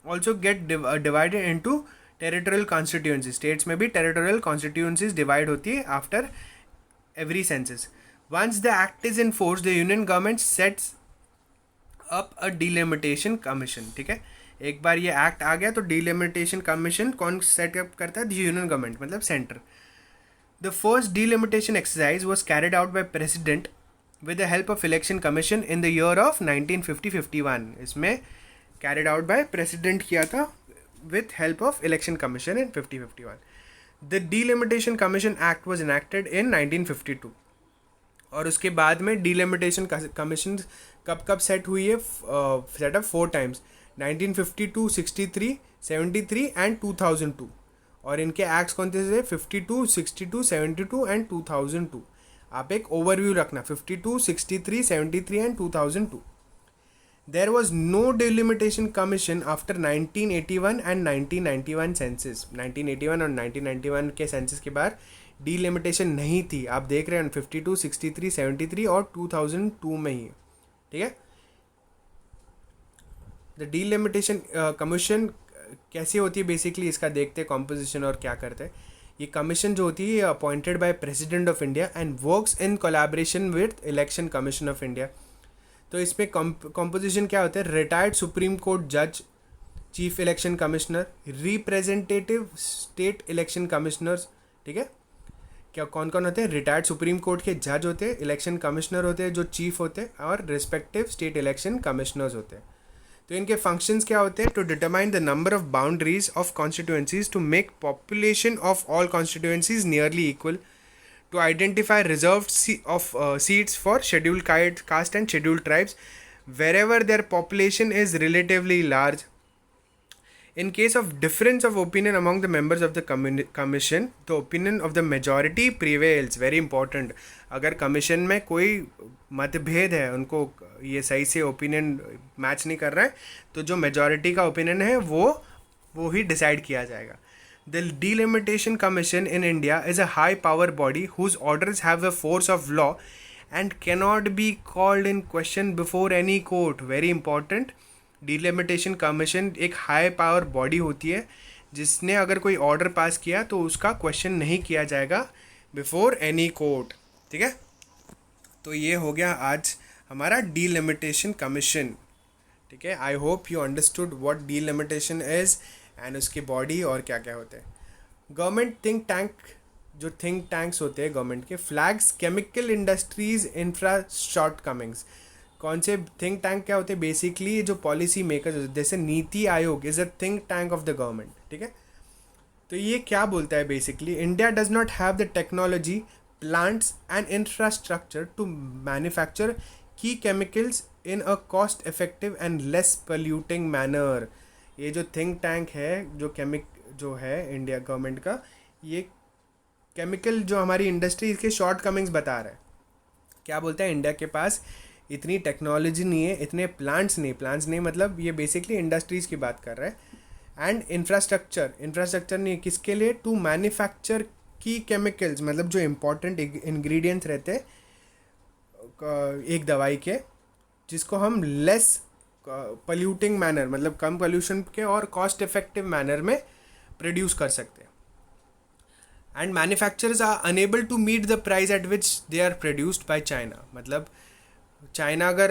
also get divided into territorial constituencies. states में भी territorial constituencies divide होती है after every census. Once the act is in force, the union government sets up a delimitation commission. ठीक है. एक बार ये act आ गया तो डिलिमिटेशन कमीशन कौन सेटअप करता है? यूनियन गवर्नमेंट, मतलब centre. The first delimitation exercise was carried out by president with the help of election commission in the year of 1950-51. इसमें कैरिड आउट बाय प्रेसिडेंट किया था with help of election commission in 50-51. The delimitation commission act was enacted in 1952. और उसके बाद में delimitation commission कब set हुई है? Setup 4 times, 1952, 63, 73 and 2002. और इनके एक्ट्स कौन से थे? 52, 62, 72 एंड 2002. आप एक ओवरव्यू रखना, 52, 63, 73 and 2002. There was no delimitation commission after 1981 and 1991 census. 1981 और 1991 के सेंसस के बाद डिलिमिटेशन नहीं थी. आप देख रहे हैं 52, 63, 73 और 2002 में ही. ठीक है. द डिलिमिटेशन कमीशन कैसे होती है बेसिकली, इसका देखते हैं कॉम्पोजिशन और क्या करते हैं. ये कमीशन जो होती है appointed by president of India and works in collaboration with election commission of India. तो इसमें कॉम्पोजिशन क्या होता है? रिटायर्ड सुप्रीम कोर्ट जज, chief election commissioner, representative state election commissioners. ठीक है. क्या कौन कौन होते हैं? रिटायर्ड सुप्रीम कोर्ट के जज होते हैं, इलेक्शन कमिश्नर होते हैं जो चीफ होते हैं, और रिस्पेक्टिव स्टेट इलेक्शन कमिश्नर्स होते हैं. तो इनके फंक्शंस क्या होते हैं? To determine the number of boundaries of constituencies, to make population of all constituencies nearly equal, to identify reserved of seats for scheduled caste and scheduled tribes wherever their population is relatively large. In case of difference of opinion among the members of the commission, the opinion of the majority prevails. Very important. अगर commission में कोई मतभेद है, उनको ये सही से opinion match नहीं कर रहा है, तो जो मेजॉरिटी का ओपिनियन है वो ही डिसाइड किया जाएगा. The Delimitation Commission in India is a high power body whose orders have the force of law and cannot be called in question before any court. Very important. Delimitation Commission एक high power body होती है जिसने अगर कोई order pass किया तो उसका question नहीं किया जाएगा बिफोर एनी कोर्ट. ठीक है. तो ये हो गया आज हमारा डिलिमिटेशन कमीशन. ठीक है. I hope you understood what delimitation is and उसकी बॉडी और क्या क्या होते हैं. गवर्नमेंट थिंक टैंक, जो थिंक टैंक्स होते हैं गवर्नमेंट के, flags chemical industries infra short कमिंग्स. कौन से थिंक टैंक क्या होते हैं? बेसिकली जो पॉलिसी मेकर्स होते हैं, जैसे Niti Aayog is a think tank of the government. ठीक है. तो ये क्या बोलता है basically? India does not have the technology, plants and infrastructure to manufacture key chemicals in a cost effective and less polluting manner. ये जो थिंक टैंक है, जो है इंडिया गवर्नमेंट का, ये केमिकल जो हमारी इंडस्ट्री, इसके शॉर्ट कमिंग्स बता रहा है. क्या बोलता है? इंडिया के पास इतनी टेक्नोलॉजी नहीं है, इतने प्लांट्स नहीं, मतलब ये बेसिकली इंडस्ट्रीज़ की बात कर रहा है. एंड इंफ्रास्ट्रक्चर नहीं, किसके लिए? टू मैन्युफैक्चर की केमिकल्स, मतलब जो इम्पोर्टेंट इंग्रेडिएंट्स रहते हैं एक दवाई के, जिसको हम लेस पोल्यूटिंग मैनर, मतलब कम पोल्यूशन के और कॉस्ट इफेक्टिव मैनर में प्रोड्यूस कर सकते हैं. And manufacturers are unable to meet the price at which they are produced by China. मतलब चाइना अगर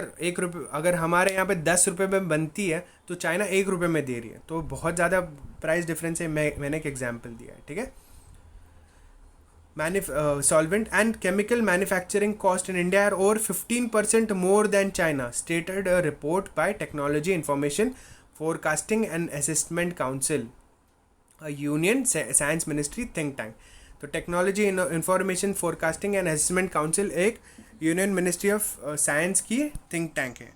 अगर हमारे यहाँ पे 10 रुपये में बनती है तो चाइना 1 रुपये में दे रही है, तो बहुत ज़्यादा प्राइस डिफरेंस है. मैंने एक एग्जांपल दिया है. ठीक है. solvent and chemical manufacturing cost in India are over 15% more than China, stated a report by Technology Information Forecasting and Assessment Council, a union science ministry think tank. तो technology information forecasting and assessment council एक union ministry of science की think tank है.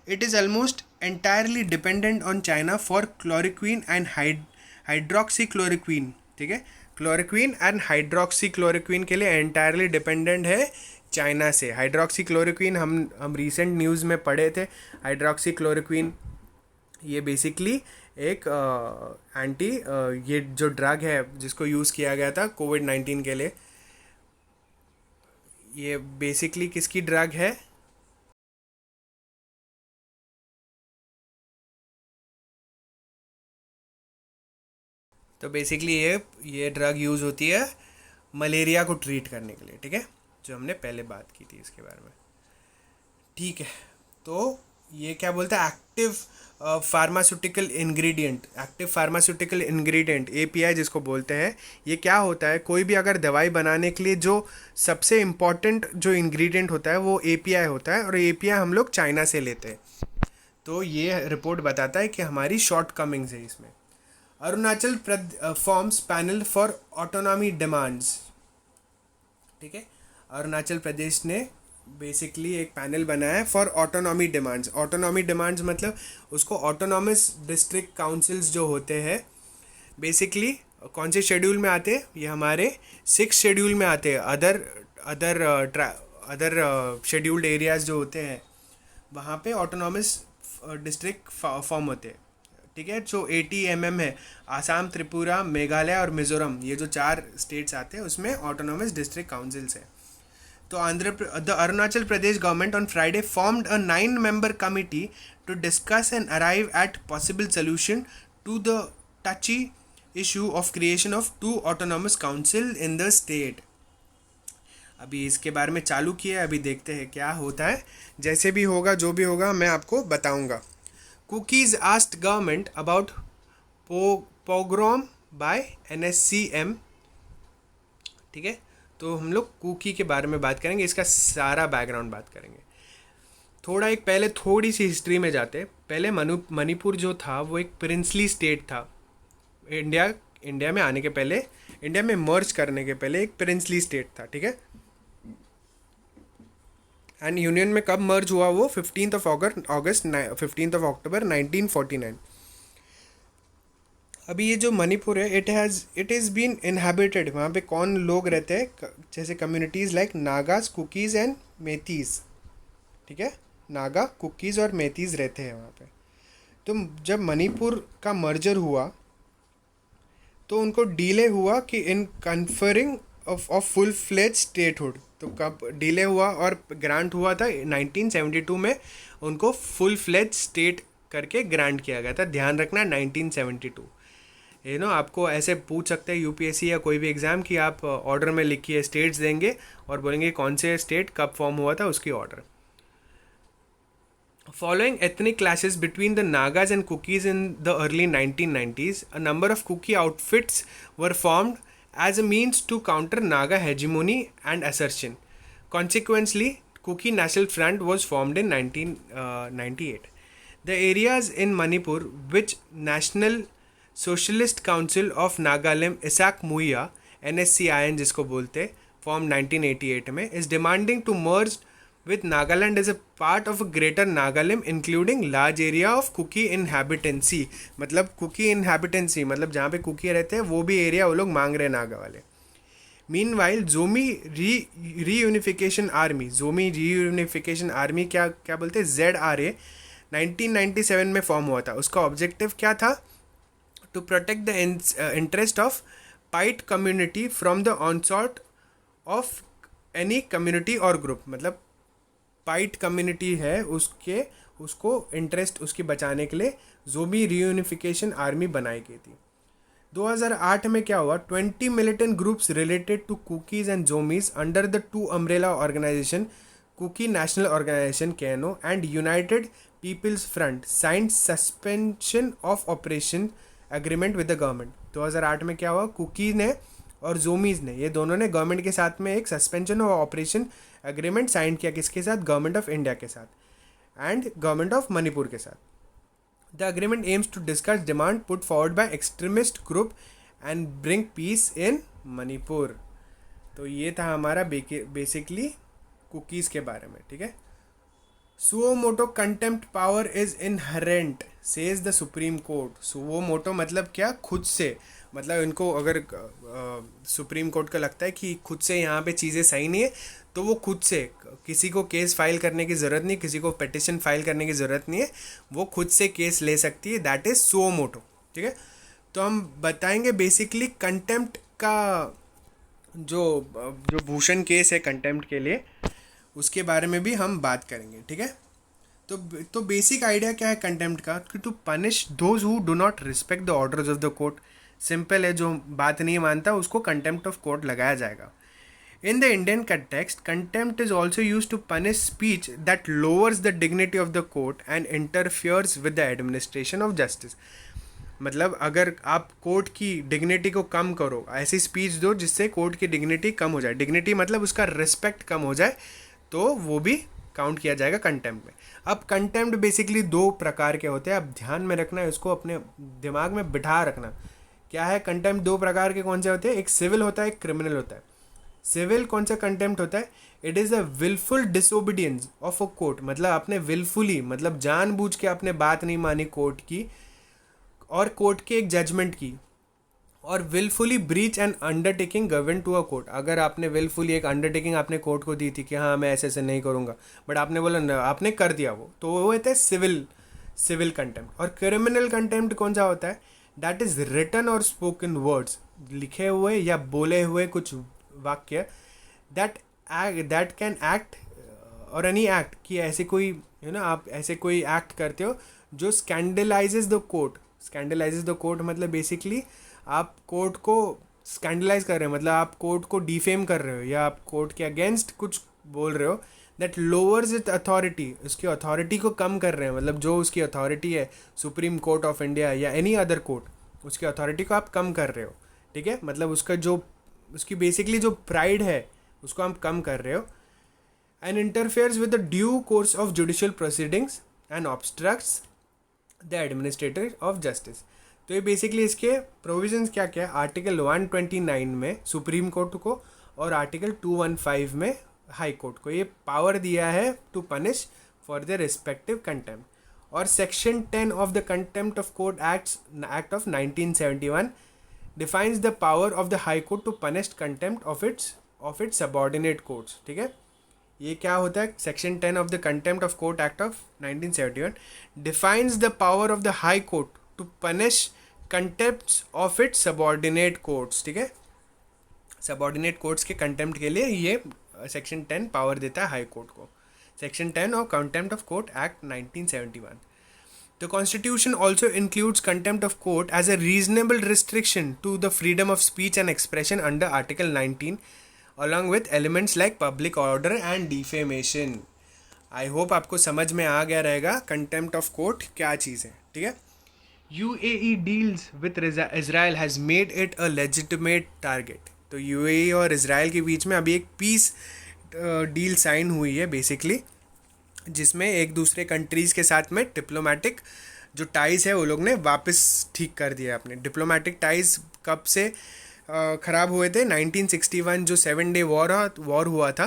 It is almost entirely dependent on China for chloroquine and hydroxy chloroquine. ठीक है, chloroquine and hydroxy chloroquine के लिए entirely dependent है China से. Hydroxy chloroquine हम रिसेंट न्यूज़ में पढ़े थे. हाइड्रोक्सी क्लोरोक्वीन ये बेसिकली एक एंटी ये जो ड्रग है जिसको यूज़ किया गया था कोविड-19 के लिए. ये बेसिकली किसकी ड्रग है? तो बेसिकली ये ड्रग यूज़ होती है मलेरिया को ट्रीट करने के लिए. ठीक है, जो हमने पहले बात की थी इसके बारे में. ठीक है, तो ये क्या बोलता है? एक्टिव फार्मास्यूटिकल इंग्रेडिएंट API जिसको बोलते हैं. ये क्या होता है? कोई भी अगर दवाई बनाने के लिए जो सबसे इम्पॉर्टेंट जो इंग्रेडिएंट होता है वो API होता है, और API हम लोग चाइना से लेते हैं. तो ये रिपोर्ट बताता है कि हमारी शॉर्ट कमिंग्स है इसमें. Arunachal forms panel for autonomy demands. ठीक है, अरुणाचल प्रदेश ने बेसिकली एक पैनल बनाया है for autonomy demands. Autonomy demands मतलब उसको ऑटोनॉमस डिस्ट्रिक्ट काउंसिल्स जो होते हैं बेसिकली कौन से शेड्यूल में आते हैं? ये हमारे 6 शेड्यूल में आते हैं. अदर शेड्यूल्ड एरियाज जो होते हैं वहाँ पे ऑटोनॉमस डिस्ट्रिक्ट फॉर्म होते हैं. ठीक है, जो 80 mm है, आसाम, त्रिपुरा, मेघालय और मिजोरम, ये जो 4 स्टेट्स आते हैं उसमें ऑटोनॉमस डिस्ट्रिक्ट काउंसिल्स है. तो the Arunachal Pradesh government on Friday formed a 9-member committee to discuss and arrive at possible solution to the touchy issue of creation of 2 autonomous council in the state. अभी इसके बारे में चालू किया है, अभी देखते हैं क्या होता है. जैसे भी होगा, जो भी होगा, मैं आपको बताऊंगा. Kukis asked government about pogrom by NSCM. ठीक है, तो हम लोग कुकी के बारे में बात करेंगे, इसका सारा बैकग्राउंड बात करेंगे. पहले थोड़ी सी हिस्ट्री में जाते. पहले मणिपुर जो था वो एक प्रिंसली स्टेट था. इंडिया में आने के पहले, इंडिया में मर्ज करने के पहले एक प्रिंसली स्टेट था. ठीक है, एंड यूनियन में कब मर्ज हुआ? वो 15th of October 1949. अभी ये जो मणिपुर है इट इज़ बीन इनहेबिटेड. वहाँ पे कौन लोग रहते हैं? जैसे communities like Nagas, Kukis and Meiteis. ठीक है, नागा, कुकीज़ और मेतीज़ रहते हैं वहाँ पे. तो जब मणिपुर का मर्जर हुआ तो उनको डिले हुआ कि in conferring of full fledge statehood. तो कब डिले हुआ और ग्रांट हुआ था? 1972 में उनको फुल फ्लेज स्टेट करके ग्रांट किया गया था. ध्यान रखना, 1972. आपको ऐसे पूछ सकते हैं UPSC या कोई भी एग्ज़ाम कि आप ऑर्डर में लिखिए, स्टेट्स देंगे और बोलेंगे कौन से स्टेट कब फॉर्म हुआ था, उसकी order. Following ethnic clashes between the Nagas and Kukis in the early 1990s, a number of Kuki outfits were formed as a means to counter Naga hegemony and assertion. Consequently, Kuki National Front was formed in 1998. The areas in Manipur which National Socialist Council of Nagalim Isak Muya, NSCIN जिसको बोलते, formed 1988 में, is demanding to merge with Nagaland as a part of a greater Nagalim including large area of Kuki inhabitancy. मतलब Kuki inhabitancy मतलब जहाँ पे Kuki रहते हैं वो भी एरिया वो लोग मांग रहे हैं नागा वाले. Meanwhile, Zomi Reunification Army क्या बोलते हैं? ZRA 1997 में फॉर्म हुआ था. उसका ऑब्जेक्टिव क्या था? To protect the interest of Paite community from the onslaught of any community or group. मतलब पाइट कम्युनिटी है उसको इंटरेस्ट उसकी बचाने के लिए जोमी रीयूनिफिकेशन आर्मी बनाई गई थी. 2008 में क्या हुआ? 20 militant groups related to Kukis and Zomis under the 2 umbrella organization Kuki National Organization KNO and United People's Front signed suspension of operation agreement with the government. 2008 में क्या हुआ? कुकी ने और जोमीज ने, ये दोनों ने गवर्नमेंट के साथ में एक suspension of operation agreement sign किया। किसके साथ? गवर्नमेंट ऑफ इंडिया के साथ एंड गवर्नमेंट ऑफ मणिपुर के साथ। The agreement aims to discuss demand put forward by extremist group and bring peace in Manipur. तो ये था हमारा बेसिकली कुकीज़ के बारे में, ठीक है। Suo motu contempt power is inherent says the supreme court. Suo motu मतलब क्या? खुद से, मतलब इनको अगर सुप्रीम कोर्ट को लगता है कि खुद से यहाँ पे चीज़ें सही नहीं है तो वो खुद से, किसी को केस फाइल करने की ज़रूरत नहीं, किसी को पिटिशन फाइल करने की ज़रूरत नहीं है, वो खुद से केस ले सकती है। दैट इज़ सुओ मोटो, ठीक है। तो हम बताएंगे बेसिकली कंटेम्प्ट का जो जो भूषण केस है कंटेम्प्ट के लिए, उसके बारे में भी हम बात करेंगे, ठीक है। तो बेसिक आइडिया क्या है कंटेम्प्ट का? कि to punish those who do not respect the orders of the court. Simple है, जो बात नहीं मानता उसको कंटेम्प्ट ऑफ कोर्ट लगाया जाएगा। In the Indian context, contempt is also use to punish speech that lowers the dignity of the court and interferes with the administration of justice. मतलब अगर आप कोर्ट की डिग्निटी को कम करो, ऐसी स्पीच दो जिससे कोर्ट की डिग्निटी कम हो जाए, डिग्निटी मतलब उसका रिस्पेक्ट कम हो जाए, तो वो भी काउंट किया जाएगा कंटेम्प्ट में। अब कंटेम्प्ट बेसिकली दो प्रकार के होते हैं, अब ध्यान में रखना है, इसको अपने दिमाग में बिठा रखना। क्या है कंटेम्प्ट? दो प्रकार के कौन से होते हैं? एक सिविल होता है, एक क्रिमिनल होता है। सिविल कौन सा कंटेम्प्ट होता है? It is a wilful disobedience of a court. मतलब आपने विलफुली, मतलब जानबूझ के आपने बात नहीं मानी कोर्ट की और कोर्ट के एक जजमेंट की, और wilfully breach and undertaking given to a court. अगर आपने विलफुली एक अंडरटेकिंग आपने कोर्ट को दी थी कि हाँ मैं ऐसे ऐसे नहीं करूँगा, बट आपने बोला न, आपने कर दिया वो, तो वो होता है सिविल कंटेम्प्ट। और क्रिमिनल कंटेम्प्ट कौन सा होता है? दैट इज़ रिटन और स्पोकन वर्ड्स, लिखे हुए या बोले हुए कुछ वाक्य, दैट कैन एक्ट और एनी एक्ट, कि ऐसे कोई आप ऐसे कोई एक्ट करते हो जो स्कैंडलाइजेस द कोर्ट। स्कैंडलाइजेस द कोर्ट मतलब बेसिकली आप कोर्ट को स्कैंडलाइज कर रहे हो, मतलब आप कोर्ट को डिफेम कर रहे हो या आप कोर्ट के अगेंस्ट कुछ बोल रहे हो। दैट लोअर्स इट अथॉरिटी, उसकी अथॉरिटी को कम कर रहे हैं, मतलब जो उसकी अथॉरिटी है सुप्रीम कोर्ट ऑफ इंडिया या एनी अदर कोर्ट, उसकी अथॉरिटी को आप कम कर रहे हो, ठीक है। मतलब उसका जो उसकी बेसिकली जो प्राइड है उसको हम कम कर रहे हो। And interferes with the due course of judicial proceedings and obstructs the administrator of justice. तो ये बेसिकली इसके प्रोविजंस क्या क्या है? आर्टिकल 129 में सुप्रीम कोर्ट को और आर्टिकल 215 में हाई कोर्ट को ये पावर दिया है to punish for the respective contempt. और section 10 of the contempt of court act of 1971 defines the power of the high court to punish contempt of its subordinate courts, ठीक है। ये क्या होता है? Section 10 of the contempt of court act of 1971 defines the power of the high court to punish contempts of its subordinate courts, ठीक है। Subordinate courts के contempt के लिए ये सेक्शन 10 पावर देता है हाई कोर्ट को। Section 10 of contempt of court act 1971। The Constitution also includes contempt of court as a reasonable restriction to the freedom of speech and expression under Article 19, along with elements like public order and defamation. I hope आपको समझ में आ गया रहेगा contempt of court क्या चीज़ है, ठीक है। UAE deals with Israel has made it a legitimate target. तो UAE और इसराइल के बीच में अभी एक पीस डील साइन हुई है बेसिकली, जिसमें एक दूसरे कंट्रीज़ के साथ में डिप्लोमेटिक जो टाइज़ है वो लोग ने वापस ठीक कर दिया। अपने डिप्लोमेटिक टाइज़ कब से ख़राब हुए थे? 1961 जो 7 डे वॉर हुआ था,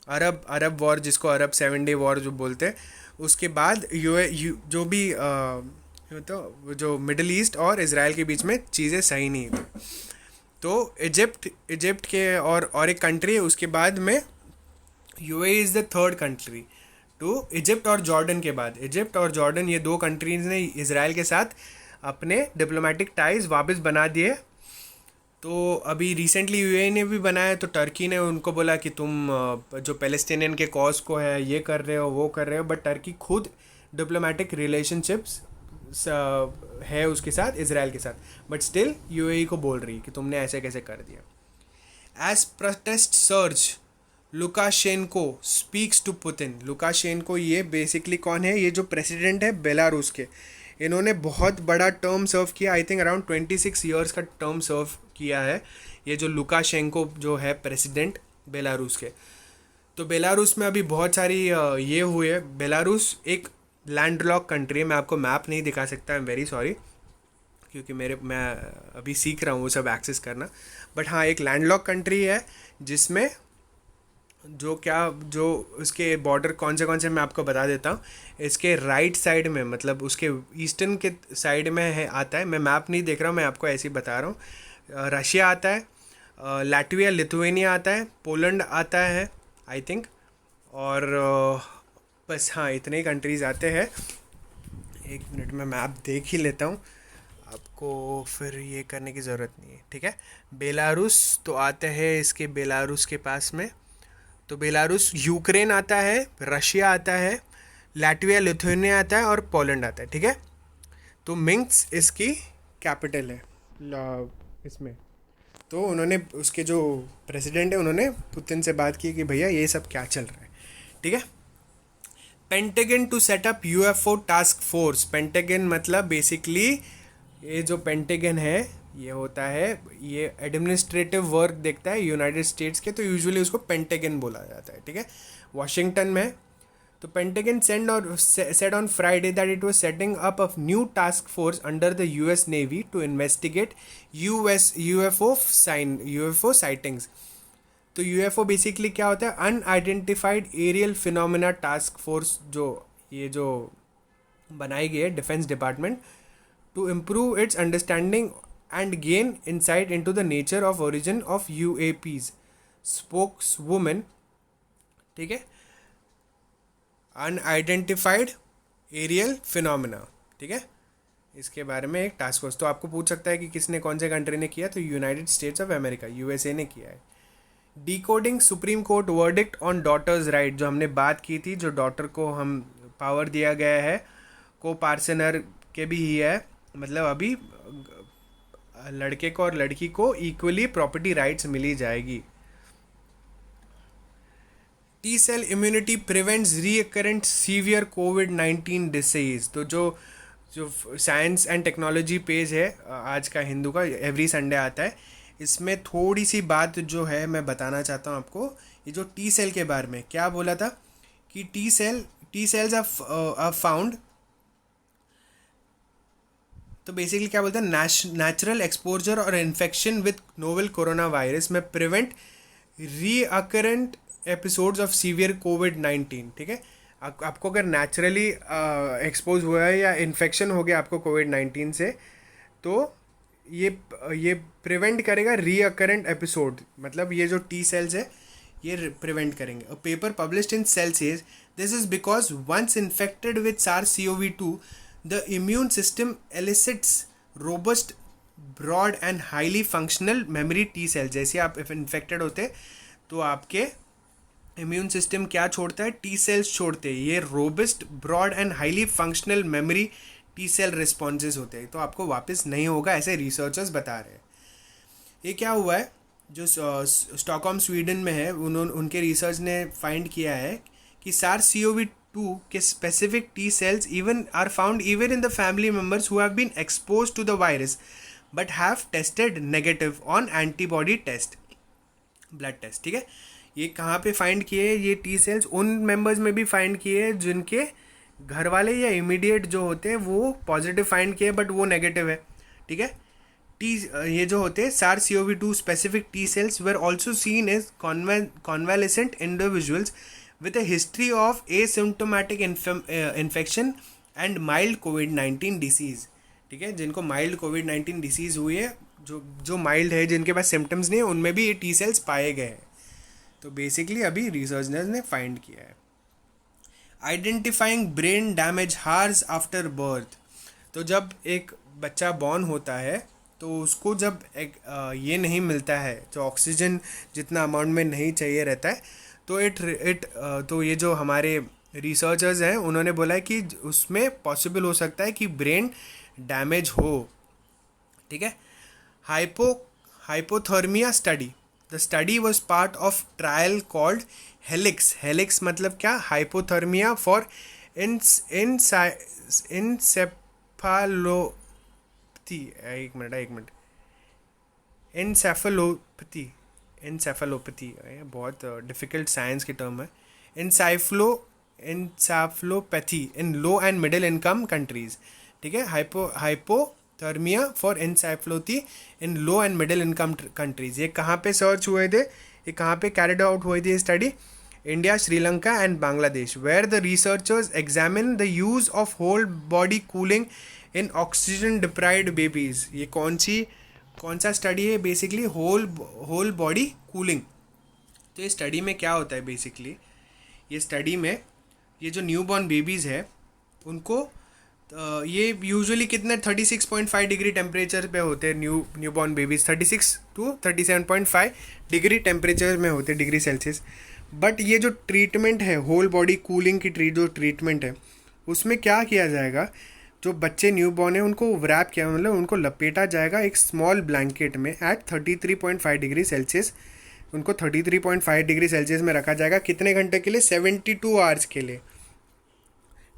अरब वॉर, जिसको अरब 7 डे वॉर जो बोलते हैं, उसके बाद जो भी तो जो मिडल ईस्ट और इसराइल के बीच में चीज़ें सही नहीं थी, तो इजिप्ट के और एक कंट्री है, उसके बाद में UAE is the third country to Egypt और जॉर्डन के बाद। इजिप्ट और जॉर्डन ये दो कंट्रीज़ ने इसराइल के साथ अपने डिप्लोमेटिक टाइज़ वापस बना दिए। तो अभी रिसेंटली UAE ने भी बनाया, तो टर्की ने उनको बोला कि तुम जो पैलेस्टीनियन के कॉज को है ये कर रहे हो वो कर रहे हो, बट टर्की खुद डिप्लोमेटिक रिलेशनशिप्स है उसके साथ, इसराइल के साथ, बट स्टिल UAE को बोल रही है कि तुमने ऐसे कैसे कर दिया। As protest surge Lukashenko speaks to Putin. Lukashenko ये बेसिकली कौन है? ये जो प्रेसिडेंट है बेलारूस के, इन्होंने बहुत बड़ा टर्म सर्व किया, आई थिंक अराउंड 26 ईयर्स का टर्म सर्व किया है, ये जो लुकाशेंको जो है प्रेसिडेंट बेलारूस के। तो बेलारूस में अभी बहुत सारी ये हुए। बेलारूस एक लैंडलॉक कंट्री है, मैं आपको मैप नहीं दिखा सकता, आई एम वेरी सॉरी, क्योंकि मैं अभी सीख रहा हूँ वो सब एक्सेस करना। बट हाँ, एक लैंडलॉक कंट्री है जिसमें जो उसके बॉर्डर कौन से मैं आपको बता देता हूँ। इसके राइट साइड में, मतलब उसके ईस्टर्न के साइड में है, आता है, मैं मैप नहीं देख रहा हूँ, मैं आपको ऐसे ही बता रहा हूँ। रशिया आता है, लैटविया लिथुएनिया आता है, पोलैंड आता है आई थिंक, और बस हाँ इतने ही कंट्रीज़ आते हैं। एक मिनट में मैप देख ही लेता हूँ, आपको फिर ये करने की ज़रूरत नहीं है, ठीक है। बेलारूस तो आते हैं, इसके बेलारूस के पास में तो बेलारूस, यूक्रेन आता है, रशिया आता है, लैटविया लिथुएनिया आता है और पोलैंड आता है, ठीक है। तो मिन्स्क इसकी कैपिटल है इसमें। तो उन्होंने, उसके जो प्रेसिडेंट है, उन्होंने पुतिन से बात की कि भैया ये सब क्या चल रहा है, ठीक है। Pentagon to set up UFO task force. Pentagon मतलब बेसिकली ये जो पेंटागन है ये होता है, ये एडमिनिस्ट्रेटिव वर्क देखता है यूनाइटेड स्टेट्स के, तो यूजुअली उसको पेंटागन बोला जाता है, ठीक है। वॉशिंगटन में। तो pentagon said on Friday that it was setting up a new task force under the US Navy to investigate UFO sightings. तो UFO बेसिकली क्या होता है, unidentified aerial phenomena task force, जो बनाई गई है defence department to improve its understanding and gain insight into the nature of origin of UAPs, spokeswoman, ठीक है, अनआइडेंटिफाइड एरियल फिनोमिना, ठीक है। इसके बारे में एक टास्क फोर्स। तो आपको पूछ सकता है कि किसने, कौन से कंट्री ने किया, तो United States of America, USA ने किया है। Decoding Supreme Court verdict on daughters right, जो हमने बात की थी, जो डॉटर को हम पावर दिया गया है, को पार्सनर के भी ही है, मतलब अभी लड़के को और लड़की को इक्वली प्रॉपर्टी राइट्स मिली जाएगी। T cell immunity prevents recurrent severe कोविड-19 डिसीज। तो जो साइंस एंड टेक्नोलॉजी पेज है आज का हिंदू का, एवरी संडे आता है, इसमें थोड़ी सी बात जो है मैं बताना चाहता हूँ आपको। ये जो टी सेल के बारे में क्या बोला था कि टी सेल्स आर फाउंड, तो बेसिकली क्या बोलते हैं, नेचुरल एक्सपोजर और infection with novel corona virus में प्रिवेंट रीअकरेंट एपिसोड्स ऑफ सीवियर कोविड-19, ठीक है। आपको अगर नेचुरली एक्सपोज हुआ है या इन्फेक्शन हो गया आपको कोविड-19 से, तो ये प्रिवेंट करेगा रीअकरेंट एपिसोड, मतलब ये जो टी सेल्स है ये प्रिवेंट करेंगे। A paper published in Cell says this is because once infected with SARS-CoV-2 the immune system elicits robust, broad and highly functional memory T cells। जैसे आप इन्फेक्टेड होते तो आपके इम्यून सिस्टम क्या छोड़ता है, टी सेल्स छोड़ते हैं, ये robust, broad and highly functional memory T cell responses होते हैं, तो आपको वापस नहीं होगा, ऐसे रिसर्चर्स बता रहे हैं। ये क्या हुआ है, जो स्टॉकहोम स्वीडन में है, उनके रिसर्च ने फाइंड किया है कि SARS-CoV-2 के specific T cells even are found even in the family members who have been expose to the virus but have tested negative on antibody test, blood test, ठीक है। ये कहाँ पे फाइंड किए, ये टी सेल्स उन members में भी फाइंड किए जिनके घर वाले या इमीडिएट जो होते हैं वो पॉजिटिव फाइंड किए बट वो नेगेटिव है, ठीक है। ये जो होते हैं SARS-CoV-2 specific T cells were also seen as convalescent individuals with a history of asymptomatic infection and mild COVID-19 disease, ठीक है। जिनको माइल्ड COVID-19 डिसीज़ हुई है, जो माइल्ड है, जिनके पास सिम्टम्स नहीं है, उनमें भी ये टी सेल्स पाए गए हैं। तो बेसिकली अभी रिसर्चर्स ने फाइंड किया है। Identifying brain damage hours after birth. तो जब एक बच्चा बॉर्न होता है तो उसको जब ये नहीं मिलता है, जो ऑक्सीजन जितना अमाउंट में नहीं चाहिए रहता है, तो ये जो हमारे रिसर्चर्स हैं उन्होंने बोला है कि उसमें पॉसिबल हो सकता है कि ब्रेन डैमेज हो, ठीक है। Hypothermia study, the study was part of trial called helix. Helix मतलब क्या, हाइपोथर्मिया फॉर इंसेफालोपैथी, एक मिनट एनसेफेलोपैथी, बहुत डिफिकल्ट साइंस की टर्म है। Encephalopathy in low and middle income countries, ठीक है। Hypothermia for encephalopathy in low and middle income countries, ये कहाँ पे सर्च हुए थे, ये कहाँ पे कैरिड आउट हुई थी study? India, Sri Lanka and Bangladesh, where the researchers examine the use of whole body cooling in oxygen deprived babies. ये कौन सा स्टडी है? Basically whole body cooling. तो ये स्टडी में क्या होता है बेसिकली, ये स्टडी में ये जो न्यूबॉर्न बेबीज़ है उनको ये यूजुअली कितने 36.5 डिग्री टेम्परेचर पे होते हैं। Newborn babies 36 to 37.5 degree temperature में होते हैं, डिग्री सेल्सियस। बट ये जो ट्रीटमेंट है, होल बॉडी कूलिंग की जो ट्रीटमेंट है, उसमें क्या किया जाएगा, जो बच्चे न्यूबॉर्न है उनको रैप किया, मतलब उनको लपेटा जाएगा एक स्मॉल ब्लैंकेट में एट 33.5 डिग्री सेल्सियस। उनको 33.5 डिग्री सेल्सियस में रखा जाएगा। कितने घंटे के लिए? 72 आवर्स के लिए,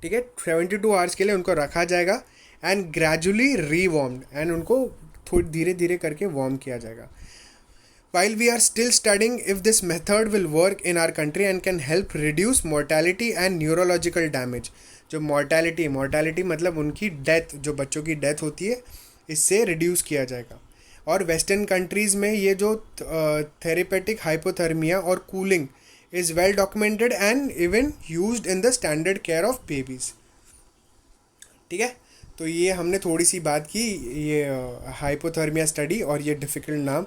ठीक है। 72 आवर्स के लिए उनको रखा जाएगा एंड ग्रेजुअली रीवॉर्म्ड, एंड उनको थोड़ी धीरे धीरे करके वार्म किया जाएगा। While we are still studying if this method will work in our country and can help reduce mortality and neurological damage. जो mortality मतलब उनकी डेथ, जो बच्चों की डेथ होती है, इससे रिड्यूस किया जाएगा। और वेस्टर्न कंट्रीज़ में ये जो थेरेपेटिक हाइपोथर्मिया और cooling is well documented and even used in the standard care of babies, ठीक है। तो ये हमने थोड़ी सी बात की ये हाइपोथर्मिया स्टडी और ये डिफ़िकल्ट नाम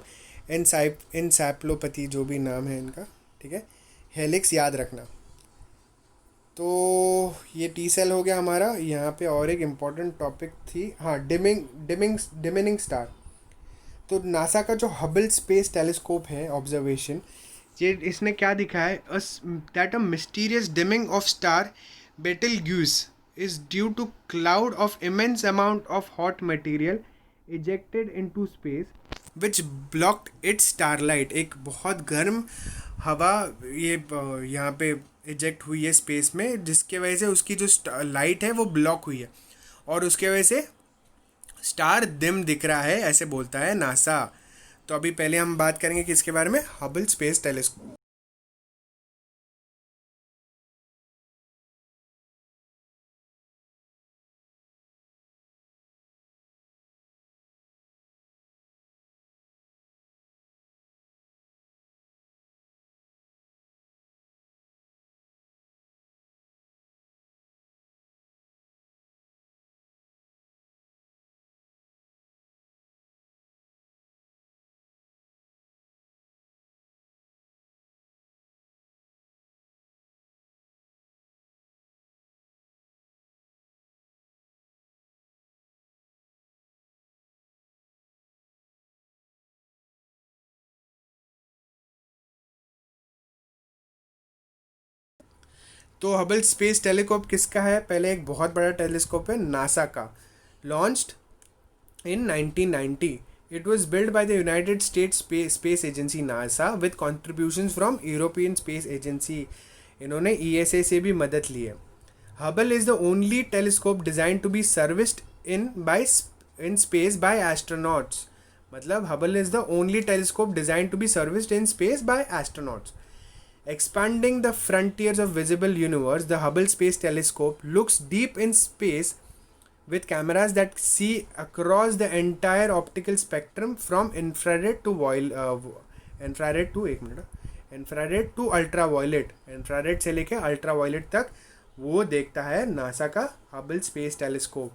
एनसेफलोपैथी, जो भी नाम है इनका, ठीक है। हेलिक्स याद रखना। तो ये टी सेल हो गया हमारा। यहाँ पे और एक इम्पॉर्टेंट टॉपिक थी, हाँ, डिमिनिंग स्टार। तो नासा का जो हबल स्पेस टेलीस्कोप है, ऑब्जर्वेशन, ये इसने क्या दिखा है, that a mysterious dimming of star Betelgeuse is due to cloud of immense amount of hot material ejected into space which blocked its starlight। एक बहुत गर्म हवा ये यहाँ पे इजेक्ट हुई है स्पेस में, जिसके वजह से उसकी जो लाइट है वो ब्लॉक हुई है और उसके वजह से स्टार डिम दिख रहा है, ऐसे बोलता है नासा। तो अभी पहले हम बात करेंगे किसके बारे में? Hubble space telescope. तो हबल स्पेस टेलीस्कोप किसका है? पहले एक बहुत बड़ा टेलीस्कोप है नासा का, launched in 1990. It was built by the United States Space Agency NASA with contributions from European Space Agency. इन्होंने ESA से भी मदद ली है। Hubble is the only telescope designed to be serviced in space by astronauts. मतलब Hubble is the only telescope designed to be serviced in space by astronauts. Expanding the frontiers of visible universe, the Hubble Space Telescope looks deep in space with cameras that see across the entire optical spectrum from infrared to ultraviolet। infrared से लेके ultraviolet तक वो देखता है NASA का Hubble space telescope.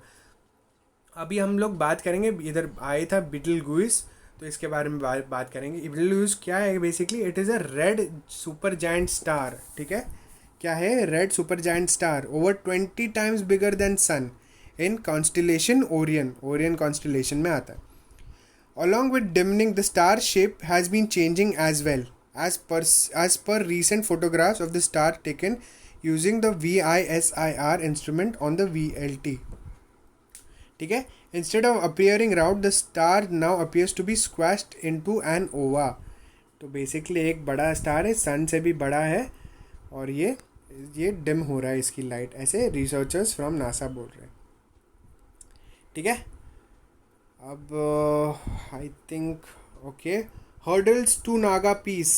अभी हम लोग बात करेंगे, इधर आया था बीटलगुइस, तो इसके बारे में बात करेंगे। बीटलगुइस क्या है basically? It is a red super giant star, ठीक है। क्या है? Red super giant star, over 20 times bigger than sun, in constellation Orion constellation में आता है। Along with dimming, the star shape has been changing as well as per recent photographs of the star taken using the VISIR instrument on the VLT, ठीक है। Instead of appearing round, the star now appears to be squashed into an oval. तो basically एक बड़ा star है, सन से भी बड़ा है, और ये डिम हो रहा है इसकी लाइट, ऐसे रिसर्चर्स फ्रॉम नासा बोल रहे हैं, ठीक है। अब I think okay, hurdles to Naga peace.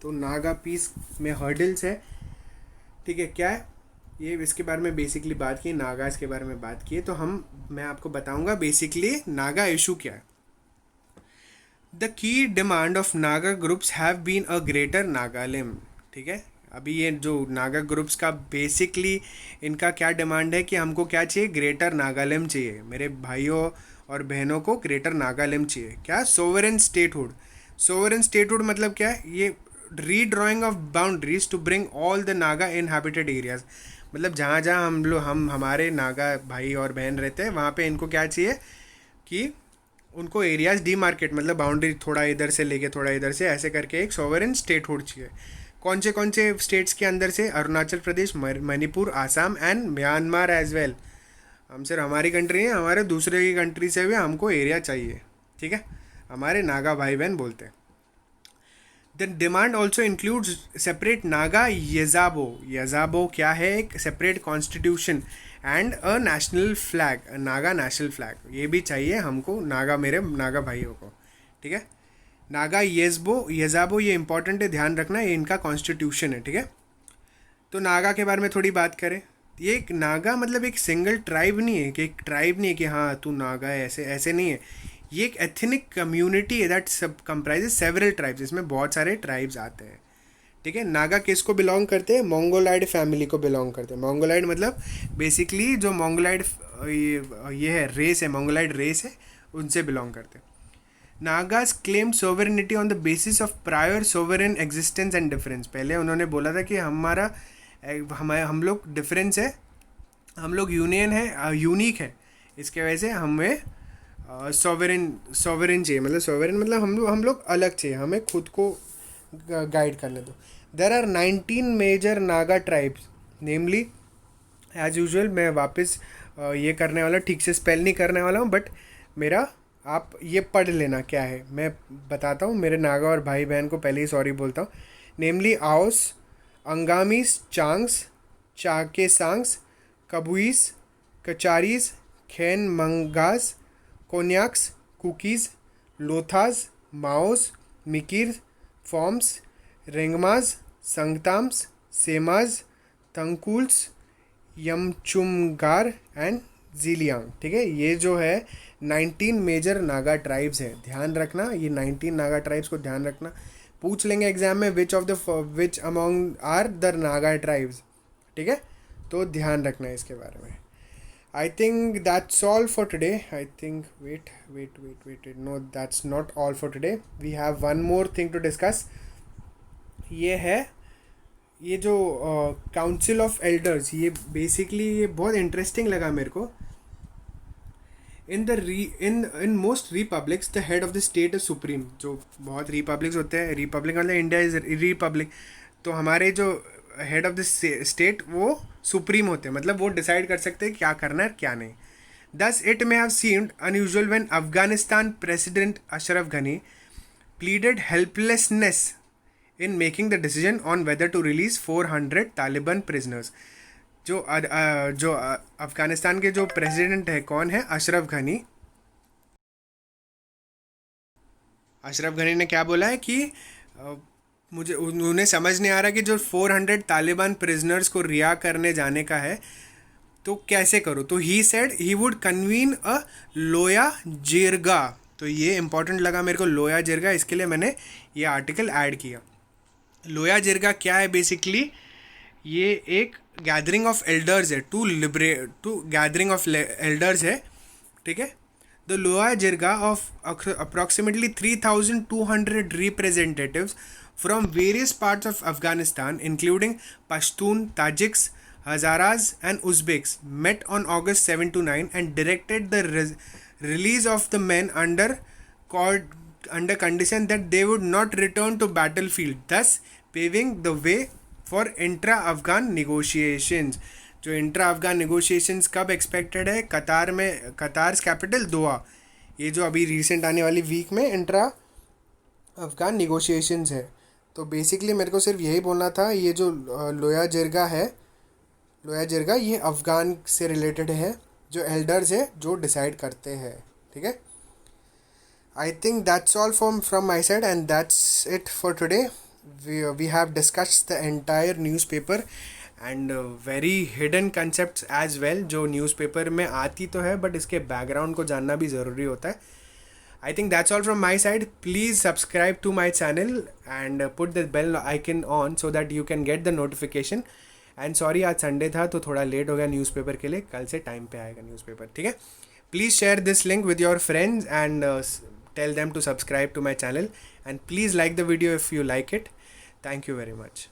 तो नागा पीस में हर्डल्स है, ठीक है, क्या है ये, इसके बारे में बेसिकली बात की, नागास के बारे में बात की, तो मैं आपको बताऊंगा बेसिकली नागा इशू क्या है। The key demand of Naga groups have been a greater Nagaland, ठीक है। अभी ये जो नागा ग्रुप्स का बेसिकली इनका क्या डिमांड है कि हमको क्या चाहिए, ग्रेटर नागालैंड चाहिए, मेरे भाइयों और बहनों को ग्रेटर नागालैंड चाहिए। क्या, सोवरेन स्टेटहुड। सोवरेन स्टेटहुड मतलब क्या है, ये redrawing of boundaries to bring all the Naga inhabited areas, मतलब जहाँ जहाँ हम हमारे नागा भाई और बहन रहते हैं वहाँ पे इनको क्या चाहिए कि उनको एरियाज डीमार्केट, मतलब बाउंड्री थोड़ा इधर से लेके थोड़ा इधर से ऐसे करके एक सॉवरेन स्टेट होड चाहिए। कौन से स्टेट्स के अंदर से, Arunachal Pradesh, Manipur, Assam and Myanmar as well. हम सिर्फ हमारी कंट्री है, हमारे दूसरे की कंट्री से भी हमको एरिया चाहिए, ठीक है, हमारे नागा भाई बहन बोलते हैं। The demand also includes separate Naga Yehzabo. Yehzabo क्या है, एक separate constitution and a national flag, Naga national flag, ये भी चाहिए हमको, नागा मेरे नागा भाइयों को, ठीक है। नागा यजाबो ये इंपॉर्टेंट है, ध्यान रखना, ये इनका कॉन्स्टिट्यूशन है, ठीक है। तो नागा के बारे में थोड़ी बात करें, ये एक नागा मतलब एक सिंगल ट्राइब नहीं है, कि एक ट्राइब नहीं है कि हाँ तू नागा है, ऐसे ऐसे नहीं है। ये एक एथनिक कम्युनिटी है दैट सब कंप्राइजेज सेवरल ट्राइब्स, इसमें बहुत सारे ट्राइब्स आते हैं, ठीक है। नागा किसको बिलोंग करते हैं, मोंगोलाइड फैमिली को बिलोंग करते हैं। मोंगोलाइड मतलब बेसिकली जो मोंगोलाइड ये है रेस है, मोंगोलाइड रेस है, उनसे बिलोंग करते हैं। Nagas claim sovereignty on the basis of prior sovereign existence and difference. पहले उन्होंने बोला था कि हम लोग डिफरेंस है, हम लोग यूनियन है, यूनिक है, इसके वजह से हमें सॉवरेन चाहिए, मतलब सॉवरेन मतलब हम लोग अलग चाहिए, हमें खुद को गाइड करने दो। There are 19 major Naga tribes, namely, as usual मैं वापस ये करने वाला, ठीक से स्पेल नहीं करने वाला हूँ, बट मेरा आप ये पढ़ लेना क्या है, मैं बताता हूँ, मेरे नागा और भाई बहन को पहले ही सॉरी बोलता हूँ। नेमली आओस, अंगामीस, चांग्स, चाकेसांग्स, कबुइस, कचारीज, खैन मंगास, कोन्याक्स, कुकीज़, लोथास, माओस, मिकिर, फॉर्म्स, रेंगमाज, संगताम्स, सेमाज, तंकुल्स, यमचुमगार एंड जीलियांग, ठीक है। ये जो है 19 मेजर नागा ट्राइब्स हैं, ध्यान रखना, ये 19 नागा ट्राइब्स को ध्यान रखना, पूछ लेंगे एग्जाम में which among are the Naga tribes, ठीक है, तो ध्यान रखना है इसके बारे में। I think that's all for today. I think wait. No, that's not all for today. We have one more thing to discuss. ये है, ये जो काउंसिल ऑफ एल्डर्स, ये बेसिकली ये बहुत इंटरेस्टिंग लगा मेरे को। In most republics the head of the state is supreme. जो बहुत रिपब्लिक्स होते हैं, रिपब्लिक मतलब इंडिया इज रिपब्लिक, तो हमारे जो हेड ऑफ द स्टेट वो सुप्रीम होते हैं, मतलब वो डिसाइड कर सकते हैं क्या करना है क्या नहीं। Thus it may have seemed unusual when Afghanistan president Ashraf Ghani pleaded helplessness in making the decision on whether to release 400 Taliban prisoners. जो अफगानिस्तान के जो प्रेसिडेंट है, कौन है, अशरफ घनी। अशरफ घनी ने क्या बोला है कि मुझे उन्हें समझ नहीं आ रहा कि जो 400 तालिबान प्रिजनर्स को रिहा करने जाने का है तो कैसे करो, तो he said he would convene a Loya Jirga. तो ये इंपॉर्टेंट लगा मेरे को, लोया जिरगा, इसके लिए मैंने ये आर्टिकल ऐड किया। लोया जिरगा क्या है, बेसिकली ये एक गैदरिंग ऑफ एल्डर्स है, टू गैदरिंग ऑफ एल्डर्स है, ठीक है। The Loya Jirga of approximately 3,200 representatives from various parts of Afghanistan, including Pashtun, Tajiks, Hazaras, and Uzbeks, met on August 7 to 9 and directed the release of the men under condition that they would not return to battlefield, thus paving the way for intra-Afghan negotiations. जो intra Afghan negotiations कब expected है, कतार में, कतार capital दोहा, ये जो अभी recent आने वाली वीक में इंट्रा अफगान नेगोशिएशंस है। तो बेसिकली मेरे को सिर्फ यही बोलना था, ये जो लोया जिरगा है, लोया जिरगा ये अफ़गान से रिलेटेड है, जो एल्डर्स है जो डिसाइड करते हैं, ठीक है। I think that's all from my side, and that's it for today. We have discussed the entire newspaper and very hidden concepts as well, जो न्यूज़पेपर में आती तो है बट इसके बैकग्राउंड को जानना भी ज़रूरी होता है. I think that's all from my side. Please subscribe to my channel and put the bell icon on so that you can get the notification. And sorry आज संडे था तो थोड़ा लेट हो गया न्यूज़पेपर के लिए. कल से टाइम पे आएगा न्यूज़पेपर, ठीक है. Please share this link with your friends and tell them to subscribe to my channel, and please like the video if you like it. Thank you very much.